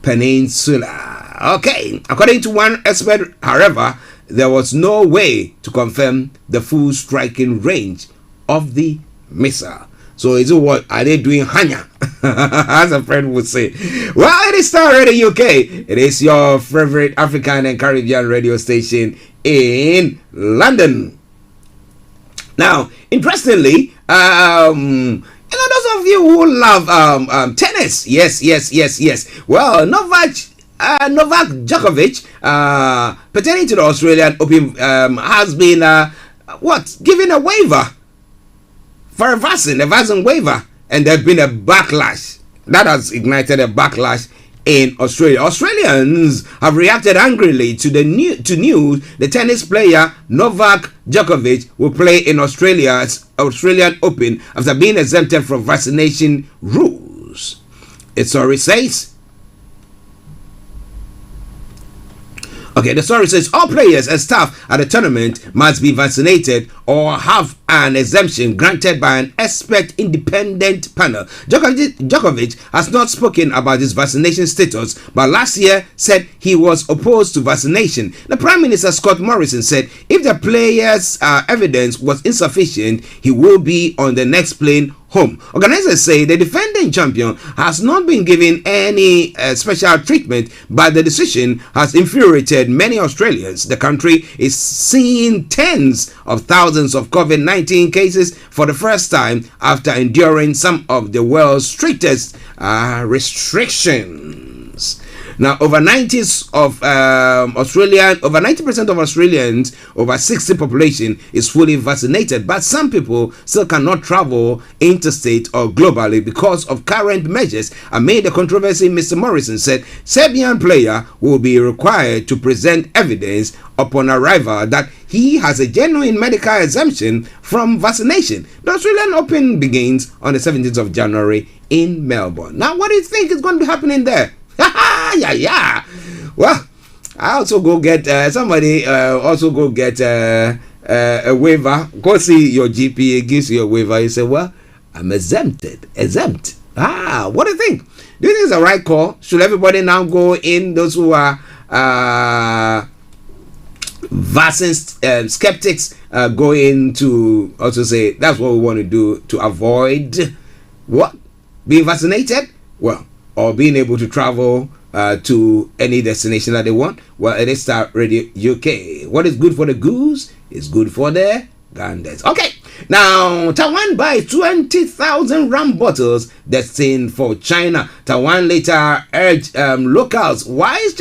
peninsula. Okay, according to one expert, however, there was no way to confirm the full striking range of the missile. So is it what are they doing, Hanya? As a friend would say. Well, it is Starr Radio UK. It is your favorite African and Caribbean radio station in London. Now, interestingly, those of you who love tennis, yes. Well, Novak Djokovic, pertaining to the Australian Open, has been given a waiver for a vaccine waiver, and there's been a backlash that has ignited a backlash in Australia. Australians have reacted angrily to the news the tennis player Novak Djokovic will play in Australia's Australian Open after being exempted from vaccination rules. The story says, all players and staff at the tournament must be vaccinated or have an exemption granted by an expert independent panel. Djokovic has not spoken about his vaccination status, but last year said he was opposed to vaccination. The Prime Minister Scott Morrison said if the player's evidence was insufficient, he will be on the next plane home. Organizers say the defending champion has not been given any special treatment, but the decision has infuriated many Australians. The country is seeing tens of thousands of COVID-19 cases for the first time after enduring some of the world's strictest restrictions. Now, over 90% of Australians, over 60 population is fully vaccinated, but some people still cannot travel interstate or globally because of current measures. Amid the controversy, Mr. Morrison said Serbian player will be required to present evidence upon arrival that he has a genuine medical exemption from vaccination. The Australian Open begins on the 17th of January in Melbourne. Now, what do you think is going to be happening there? Yeah. Well, I also go get a waiver. Go see your GP, it gives you a waiver. You say, well, I'm exempt. What do you think? Do you think it's the right call? Should everybody now go in, those who are vaccine skeptics, go in to also say that's what we want to do to avoid what? Being vaccinated? Well, or being able to travel to any destination that they want? Well, it is Starr Radio UK. What is good for the goose is good for the ganders. Okay, now Taiwan buys 20,000 rum bottles destined for China. Taiwan later urged locals. Why is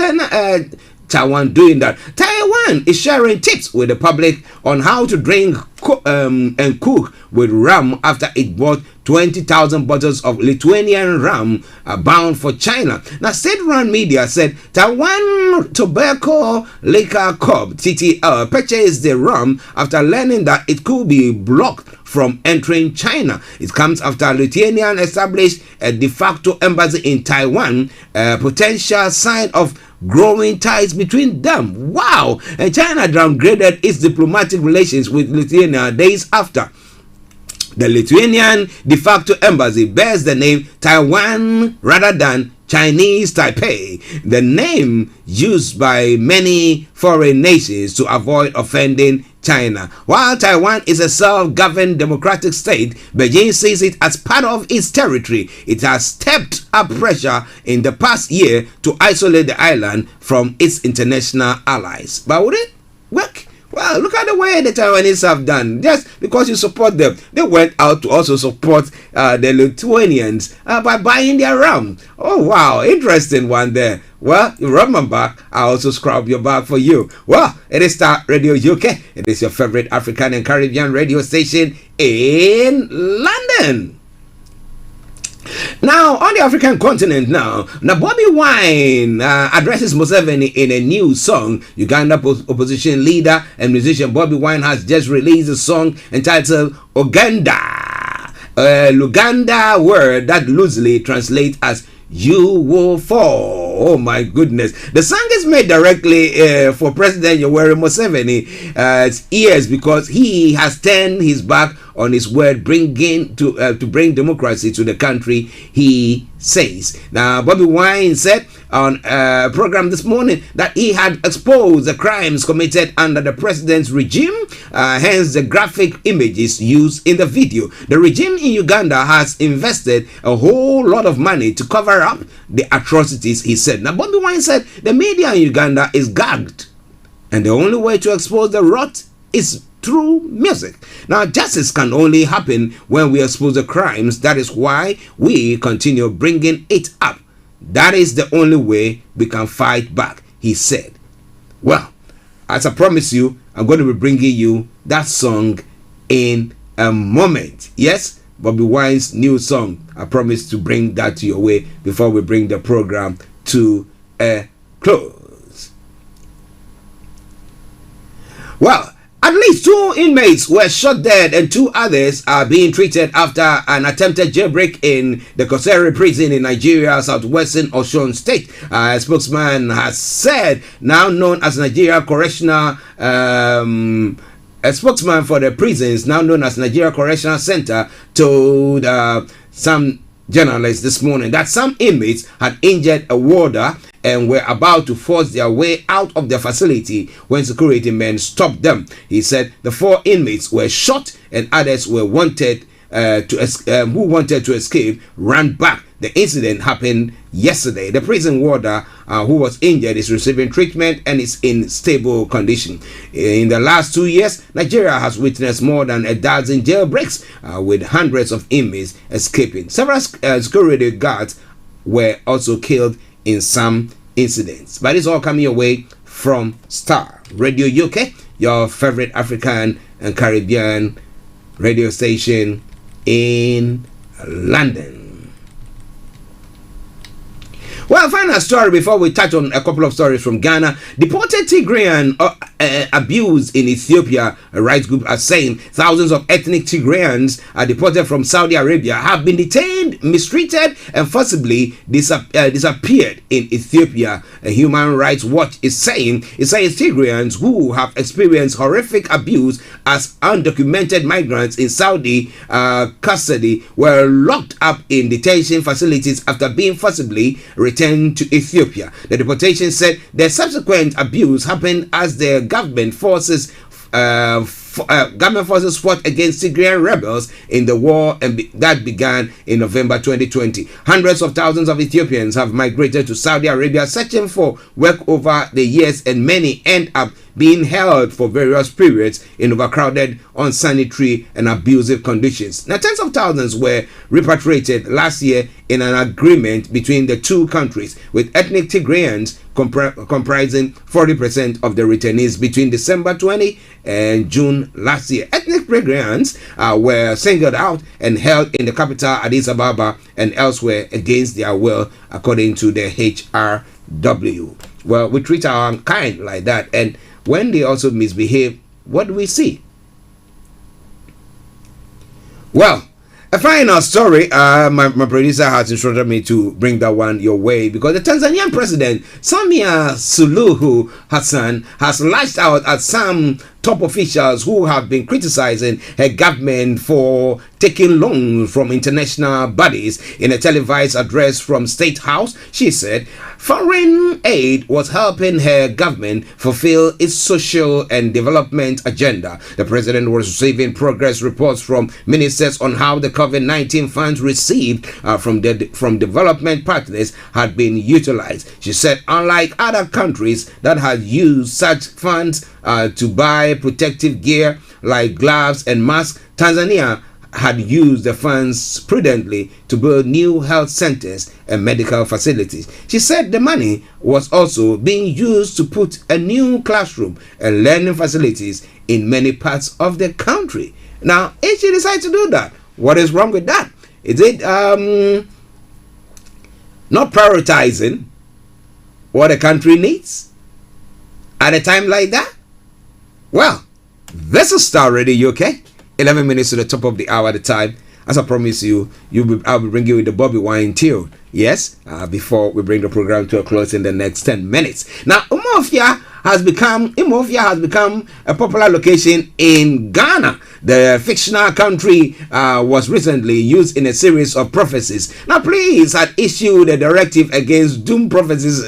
Taiwan doing that? Taiwan is sharing tips with the public on how to drink and cook with rum after it bought 20,000 bottles of Lithuanian rum bound for China. Now, state-run media said Taiwan Tobacco Liquor Corp (TTL) purchased the rum after learning that it could be blocked from entering China. It comes after Lithuania established a de facto embassy in Taiwan, a potential sign of growing ties between them. Wow! And China downgraded its diplomatic relations with Lithuania days after. The Lithuanian de facto embassy bears the name Taiwan rather than Chinese Taipei, the name used by many foreign nations to avoid offending China. While Taiwan is a self-governed democratic state, Beijing sees it as part of its territory. It has stepped up pressure in the past year to isolate the island from its international allies. But would it work? Well, look at the way the Taiwanese have done. Just because you support them, they went out to also support the Lithuanians by buying their rum. Oh, wow. Interesting one there. Well, you rub my back, I also scrub your back for you. Well, it is Starr Radio UK. It is your favorite African and Caribbean radio station in London. Now, on the African continent now Bobby Wine addresses Museveni in a new song. Uganda opposition leader and musician Bobby Wine has just released a song entitled Oganda, a Luganda word that loosely translates as "you will fall." Oh my goodness. The song is made directly for President Yoweri Museveni's ears because he has turned his back on his word bringing to bring democracy to the country, he says. Now, Bobby Wine said on a program this morning that he had exposed the crimes committed under the president's regime, hence the graphic images used in the video. The regime in Uganda has invested a whole lot of money to cover up the atrocities, he said. Now, Bobby Wine said the media in Uganda is gagged, and the only way to expose the rot is through music. Now, justice can only happen when we expose the crimes. That is why we continue bringing it up. That is the only way we can fight back, he said. Well, as I promised you, I'm going to be bringing you that song in a moment. Yes, Bobby Wine's new song. I promise to bring that to your way before we bring the program to a close. Well, at least 2 inmates were shot dead and 2 others are being treated after an attempted jailbreak in the Kosere prison in Nigeria, southwestern Osun State. A spokesman has said, now known as Nigeria Correctional, a spokesman for the prisons, now known as Nigeria Correctional Center, told some journalists this morning that some inmates had injured a warder and were about to force their way out of the facility when security men stopped them. He said the 4 inmates were shot and others were who wanted to escape ran back. The incident happened yesterday. The prison warder who was injured is receiving treatment and is in stable condition. In the last 2 years, Nigeria has witnessed more than a dozen jailbreaks with hundreds of inmates escaping. Several security guards were also killed in some incidents. But it's all coming your way from Starr Radio UK, your favorite African and Caribbean radio station in London. Well, final story before we touch on a couple of stories from Ghana. Deported Tigrayan abused in Ethiopia, a rights group are saying thousands of ethnic Tigrayans are deported from Saudi Arabia have been detained, mistreated, and forcibly disappeared in Ethiopia. A Human Rights Watch is saying Tigrayans who have experienced horrific abuse as undocumented migrants in Saudi custody were locked up in detention facilities after being forcibly returned to Ethiopia. The deportation said the subsequent abuse happened as the government forces fought against Tigrayan rebels in the war that began in November 2020. Hundreds of thousands of Ethiopians have migrated to Saudi Arabia searching for work over the years, and many end up being held for various periods in overcrowded, unsanitary, and abusive conditions. Now, tens of thousands were repatriated last year in an agreement between the two countries, with ethnic Tigrayans comprising 40% of the returnees between December 20 and June last year. Ethnic Tigrayans were singled out and held in the capital Addis Ababa and elsewhere against their will, according to the HRW. Well, we treat our kind like that, and when they also misbehave, what do we see? Well, a final story. My producer has instructed me to bring that one your way because the Tanzanian president Samia Suluhu Hassan has lashed out at some top officials who have been criticizing her government for taking loans from international bodies. In a televised address from State House, she said foreign aid was helping her government fulfill its social and development agenda. The president was receiving progress reports from ministers on how the COVID-19 funds received from development partners had been utilized. She said, unlike other countries that had used such funds to buy protective gear like gloves and masks, Tanzania had used the funds prudently to build new health centers and medical facilities. She said the money was also being used to put a new classroom and learning facilities in many parts of the country. Now, if she decides to do that, what is wrong with that? Is it not prioritizing what a country needs at a time like that? Well, this is Starr Radio UK. 11 minutes to the top of the hour at the time. As I promised you, I'll be bringing you the Bobby Wine tune. Yes, before we bring the program to a close in the next 10 minutes. Now, Umuofia has become a popular location in Ghana. The fictional country was recently used in a series of prophecies. Now, police had issued a directive against doom prophecies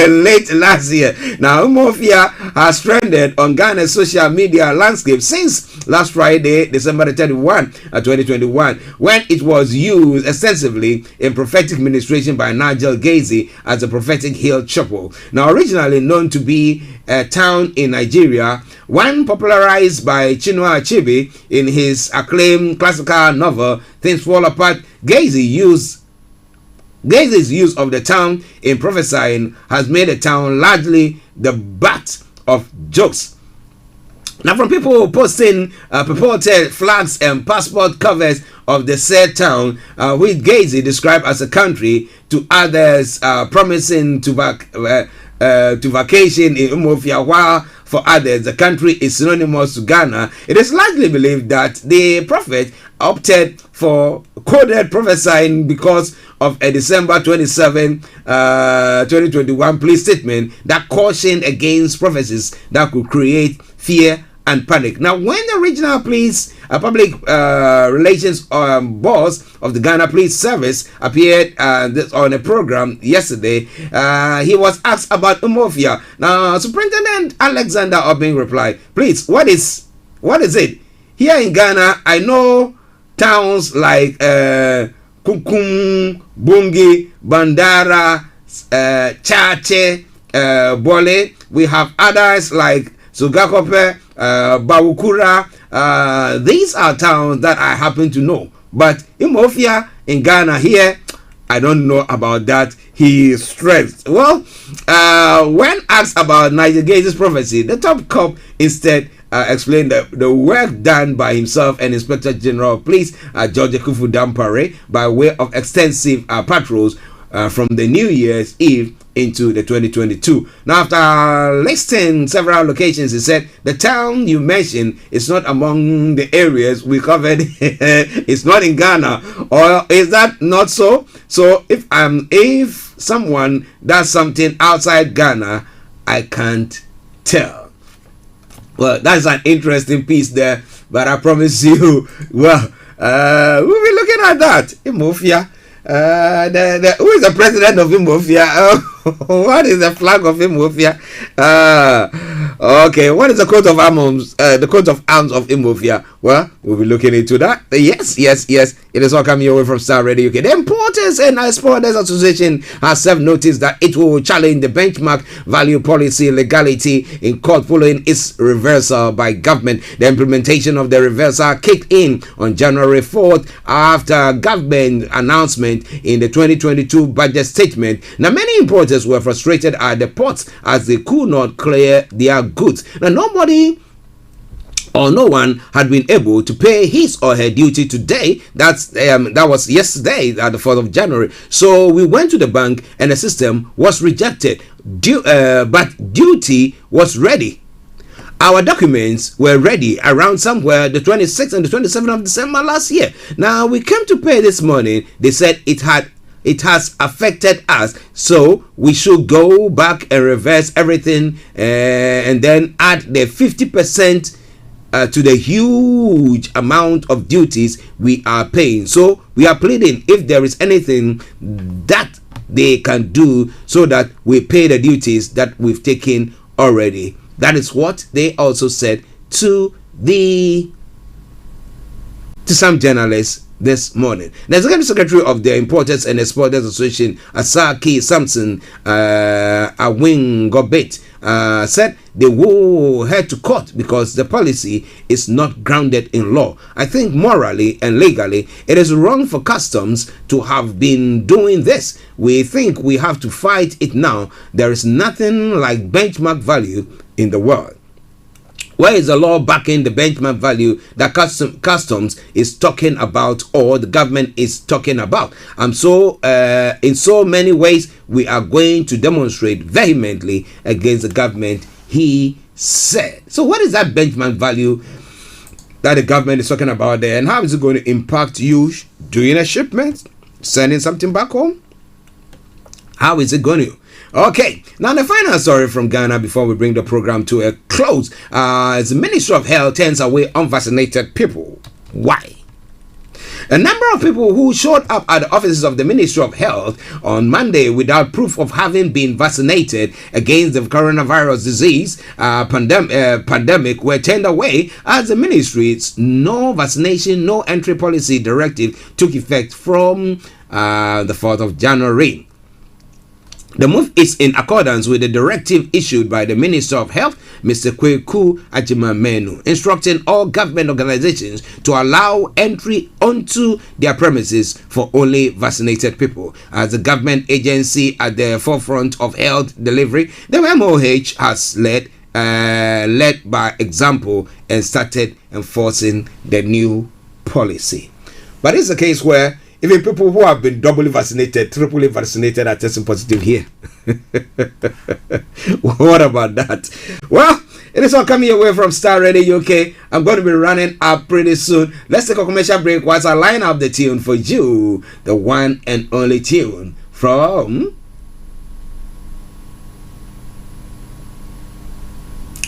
late last year. Now, Umuofia has trended on Ghana's social media landscape since last Friday, December 31, 2021, when it was used extensively in prophetic ministration by Nigel Gazy as a prophetic hill chapel. Now, originally known to be a town in Nigeria, one popularized by Chinua Achebe in his acclaimed classical novel Things Fall Apart, Gazy's use of the town in prophesying has made the town largely the butt of jokes. Now, from people posting purported flags and passport covers of the said town, which Gazy described as a country, to others promising to vacation in Umuofia, while for others the country is synonymous to Ghana. It is largely believed that the prophet opted for coded prophesying because of a December 27, 2021 police statement that cautioned against prophecies that could create fear and panic. Now, when the regional police public relations boss of the Ghana Police Service appeared on a program yesterday, he was asked about Umuofia. Now, Superintendent Alexander Obing replied, "Please, what is it? Here in Ghana, I know towns like Kukum, Bungi, Bandara, Chache, Bole. We have others like Sugakope, Bawukura. These are towns that I happen to know. But Umuofia in Ghana here, I don't know about that," he stressed. Well, when asked about Nigel Gazy's prophecy, the top cop instead explained the work done by himself and Inspector General of Police George Kufu Dampare by way of extensive patrols from the New Year's Eve into the 2022. Now, after listing several locations, he said the town you mentioned is not among the areas we covered. It's not in Ghana, or is that not so? So if someone does something outside Ghana, I can't tell. Well, that's an interesting piece there, but I promise you, well, we'll be looking at that. Umuofia. Who is the president of Umuofia? What is the flag of Umuofia? Okay, what is the coat of arms? The coat of arms of Umuofia? Well, we'll be looking into that. Yes. It is all coming your way from Starr Radio UK. The Importers and Exporters Association has served notice that it will challenge the benchmark value policy legality in court following its reversal by government. The implementation of the reversal kicked in on January 4th after government announcement in the 2022 budget statement. Now, many importers were frustrated at the ports as they could not clear their goods. Now, no one had been able to pay his or her duty today. That was yesterday, the 4th of January. So we went to the bank and the system was rejected. But duty was ready. Our documents were ready around somewhere the 26th and the 27th of December last year. Now we came to pay this morning. They said it has affected us, so we should go back and reverse everything and then add the 50% to the huge amount of duties we are paying. So we are pleading if there is anything that they can do so that we pay the duties that we've taken already. That is what they also said to some journalists this morning. The Executive Secretary of the Importers and Exporters Association, Asaki Samson Awingobit, said they will head to court because the policy is not grounded in law. I think morally and legally it is wrong for customs to have been doing this. We think we have to fight it now. There is nothing like benchmark value in the world. Where is the law backing the benchmark value that customs is talking about, or the government is talking about? In so many ways, we are going to demonstrate vehemently against the government, he said. So what is that benchmark value that the government is talking about there, and how is it going to impact you doing a shipment, sending something back home? How is it going to? Okay, now the final story from Ghana before we bring the program to a close. As the Ministry of Health turns away unvaccinated people. Why? A number of people who showed up at the offices of the Ministry of Health on Monday without proof of having been vaccinated against the coronavirus disease pandemic were turned away as the ministry's no vaccination, no entry policy directive took effect from the 4th of January. The move is in accordance with the directive issued by the Minister of Health, Mr. Kweku Ajimamenu, instructing all government organizations to allow entry onto their premises for only vaccinated people. As the government agency at the forefront of health delivery, the MOH has led by example and started enforcing the new policy. But it's a case where even people who have been doubly vaccinated, triply vaccinated are testing positive here. What about that? Well, it is all coming away from Starr Radio UK. I'm going to be running up pretty soon. Let's take a commercial break whilst I line up the tune for you. The one and only tune from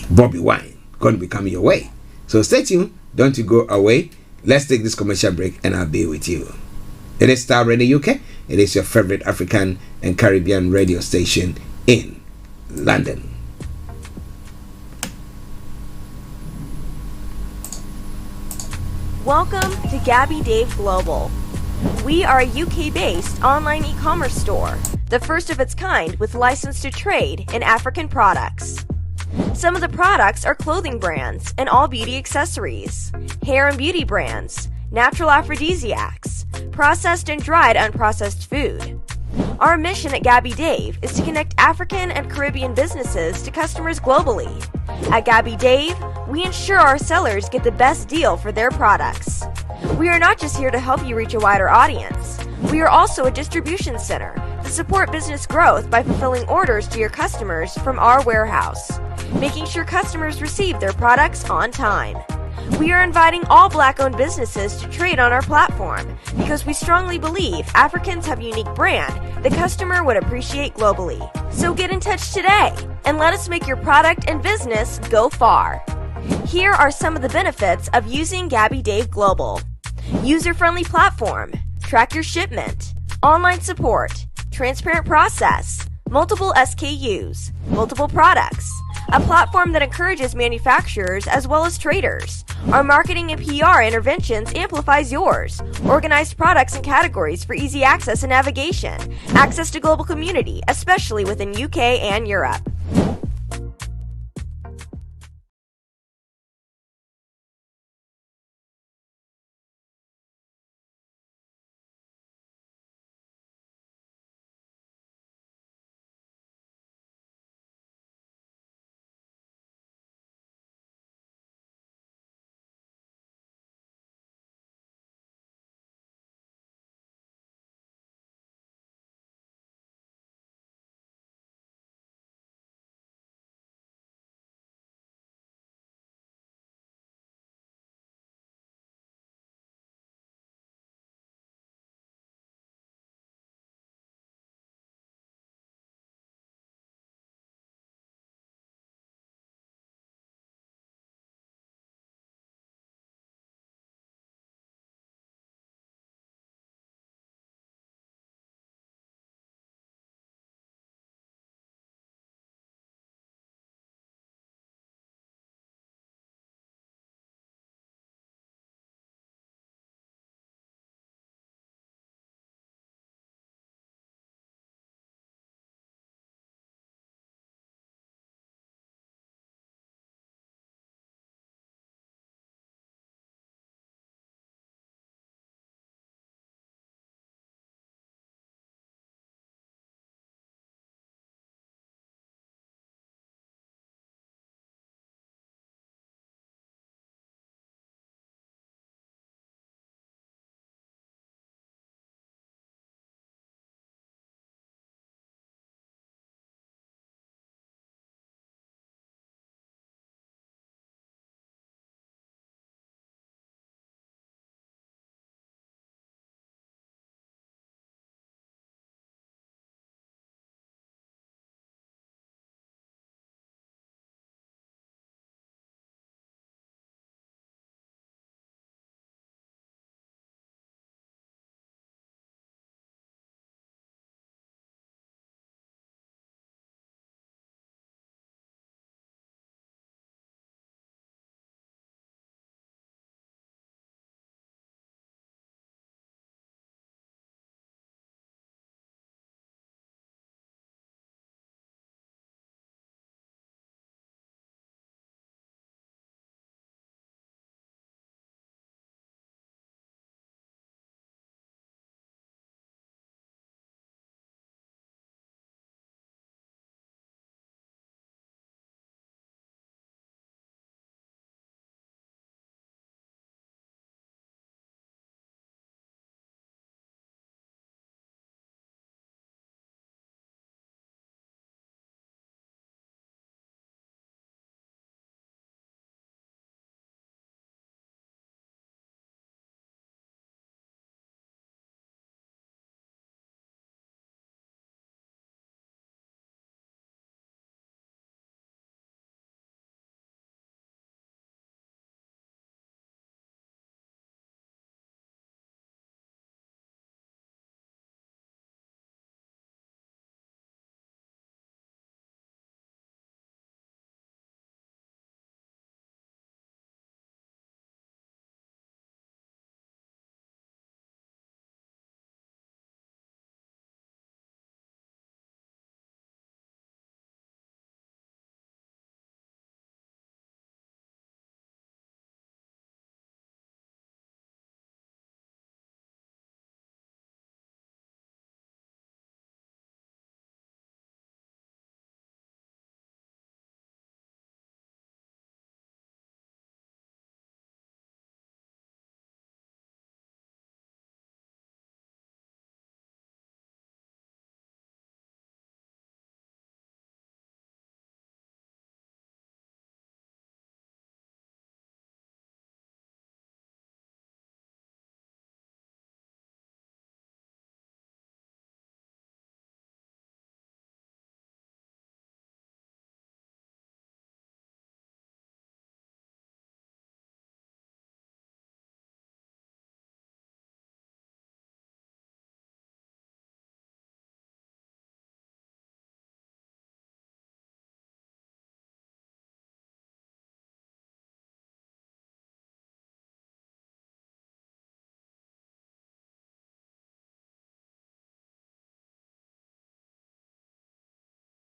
Bobby Wine. Going to be coming your way. So stay tuned. Don't you go away. Let's take this commercial break and I'll be with you. It is Starr Radio UK. It is your favorite African and Caribbean radio station in London. Welcome to Gabby Dave Global. We are a UK-based online e-commerce store, the first of its kind with license to trade in African products. Some of the products are clothing brands and all beauty accessories, hair and beauty brands, natural aphrodisiacs, processed and dried unprocessed food. Our mission at Gabby Dave is to connect African and Caribbean businesses to customers globally. At Gabby Dave, we ensure our sellers get the best deal for their products. We are not just here to help you reach a wider audience. We are also a distribution center to support business growth by fulfilling orders to your customers from our warehouse, making sure customers receive their products on time. We are inviting all Black-owned businesses to trade on our platform because we strongly believe Africans have a unique brand the customer would appreciate globally. So get in touch today and let us make your product and business go far. Here are some of the benefits of using Gabby Dave Global. User-friendly platform, track your shipment, online support, transparent process, multiple SKUs, multiple products, a platform that encourages manufacturers as well as traders. Our marketing and PR interventions amplifies yours. Organized products and categories for easy access and navigation. Access to global community, especially within UK and Europe.